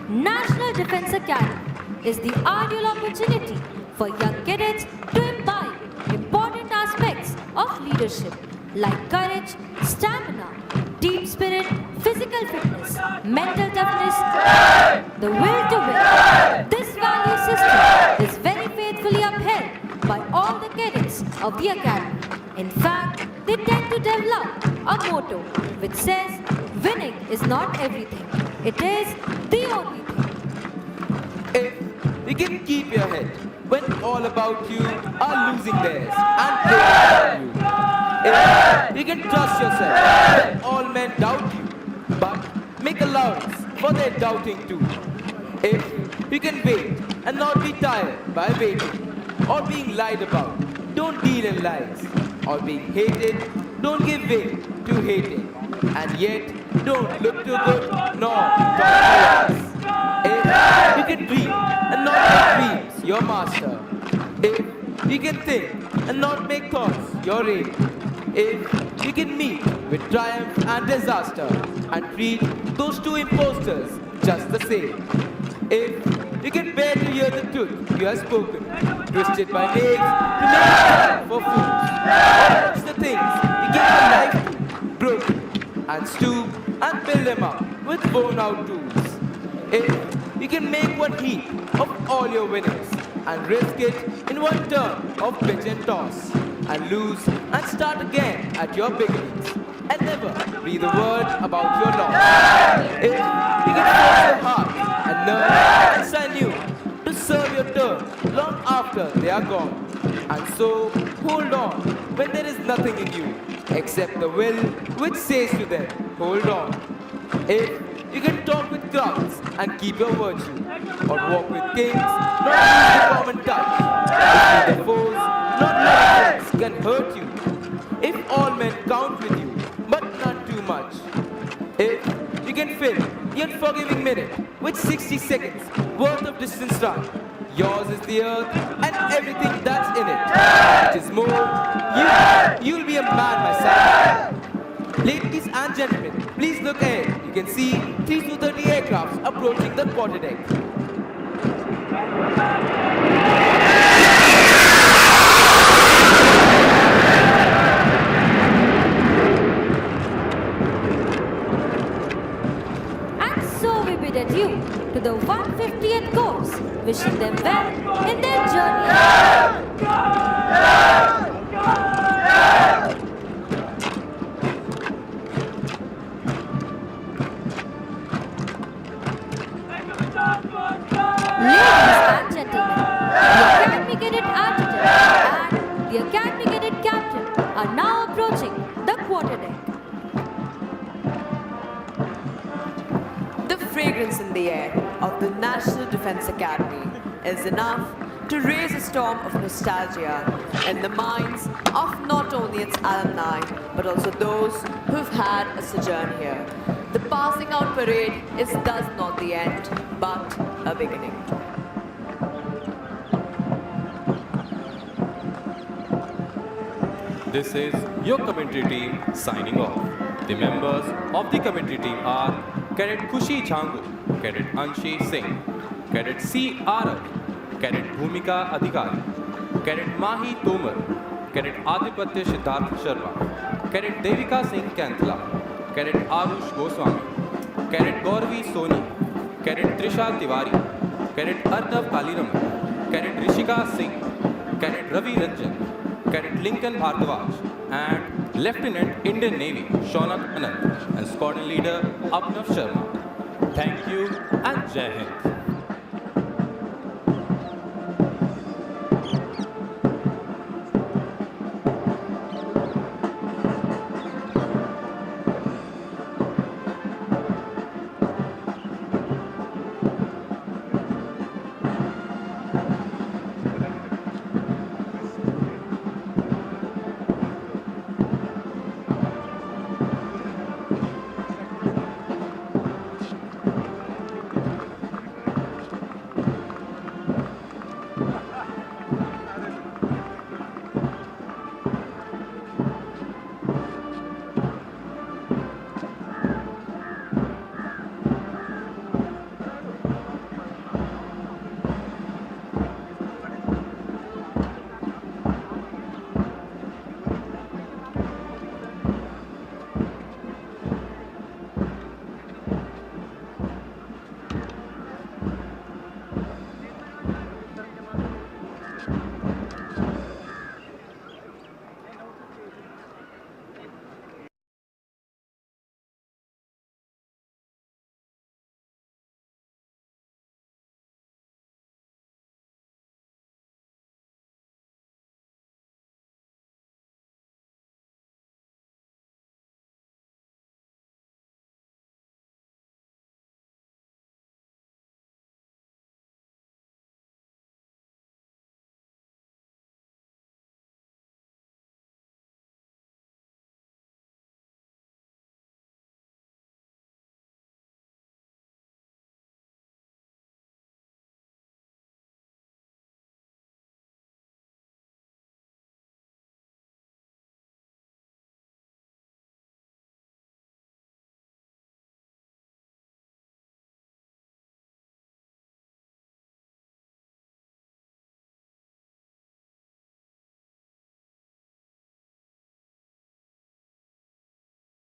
National Defence Academy is the ideal opportunity for young cadets to imbibe important aspects of leadership like courage, stamina, team spirit, physical fitness, mental toughness, the will to win. This value system is very faithfully upheld by all the cadets of the academy. In fact, they tend to develop a motto which says, winning is not everything, it is the only thing. If you can keep your head when all about you are losing theirs and blaming you. If you can trust yourself when all men doubt you, but make allowance for their doubting too. If you can wait and not be tired by waiting or being lied about, don't deal in lies. Or being hated, don't give way to hating. And yet, don't look too good nor talk too wise. If you can dream and not make dreams your master. If you can think and not make thoughts your aim. If you can meet with triumph and disaster and treat those two imposters just the same. If you can bear to hear the truth you have spoken, twisted by names to make it for fools, or watch the things you give your life to, broken, and stoop and build them up with worn out tools. If you can make one heap of all your winnings and risk it in one turn of pitch and toss, and lose and start again at your beginnings, and never breathe a word about your loss. If you can force your heart and nerve and sinew to serve your turn long after they are gone, and so hold on when there is nothing in you except the will which says to them, hold on. If you can talk with crowds and keep your virtue, or walk with kings, not lose the common touch. If the foes, not loving friends, can hurt you. If all men count with you, but not too much. If you can fill the unforgiving minute with 60 seconds worth of distance run, yours is the earth and everything that's in it. Which is more, you'll be a man, my son. Ladies and gentlemen, please look ahead. You can see 3 Su-30 aircrafts approaching the quarter deck. And so we bid adieu to the 150th course, wishing them well in their journey. Ladies and gentlemen, the Academy Cadet Adjutant and the Academy Cadet Captain are now approaching the quarter deck. fragrance in the air of the National Defense Academy is enough to raise a storm of nostalgia in the minds of not only its alumni, but also those who've had a sojourn here. The passing out parade is thus not the end, but a beginning. This is your commentary team signing off. The members of the commentary team are Cadet Khushi Jhangu, Cadet Anshi Singh, Cadet C. Arav, Cadet Bhumika Adhikari, Cadet Mahi Tomar, Cadet Adipatya Siddharth Sharma, Cadet Devika Singh Kantla, Cadet Arush Goswami, Cadet Gauravi Soni, Cadet Trisha Tiwari, Cadet Arnav Kaliraman, Cadet Rishika Singh, Cadet Ravi Ranjan, Cadet Lincoln Bhardwaj, and Lieutenant Indian Navy Shaunak Anand, and Squadron Leader Abhinav Sharma. Thank you and Jai Hind.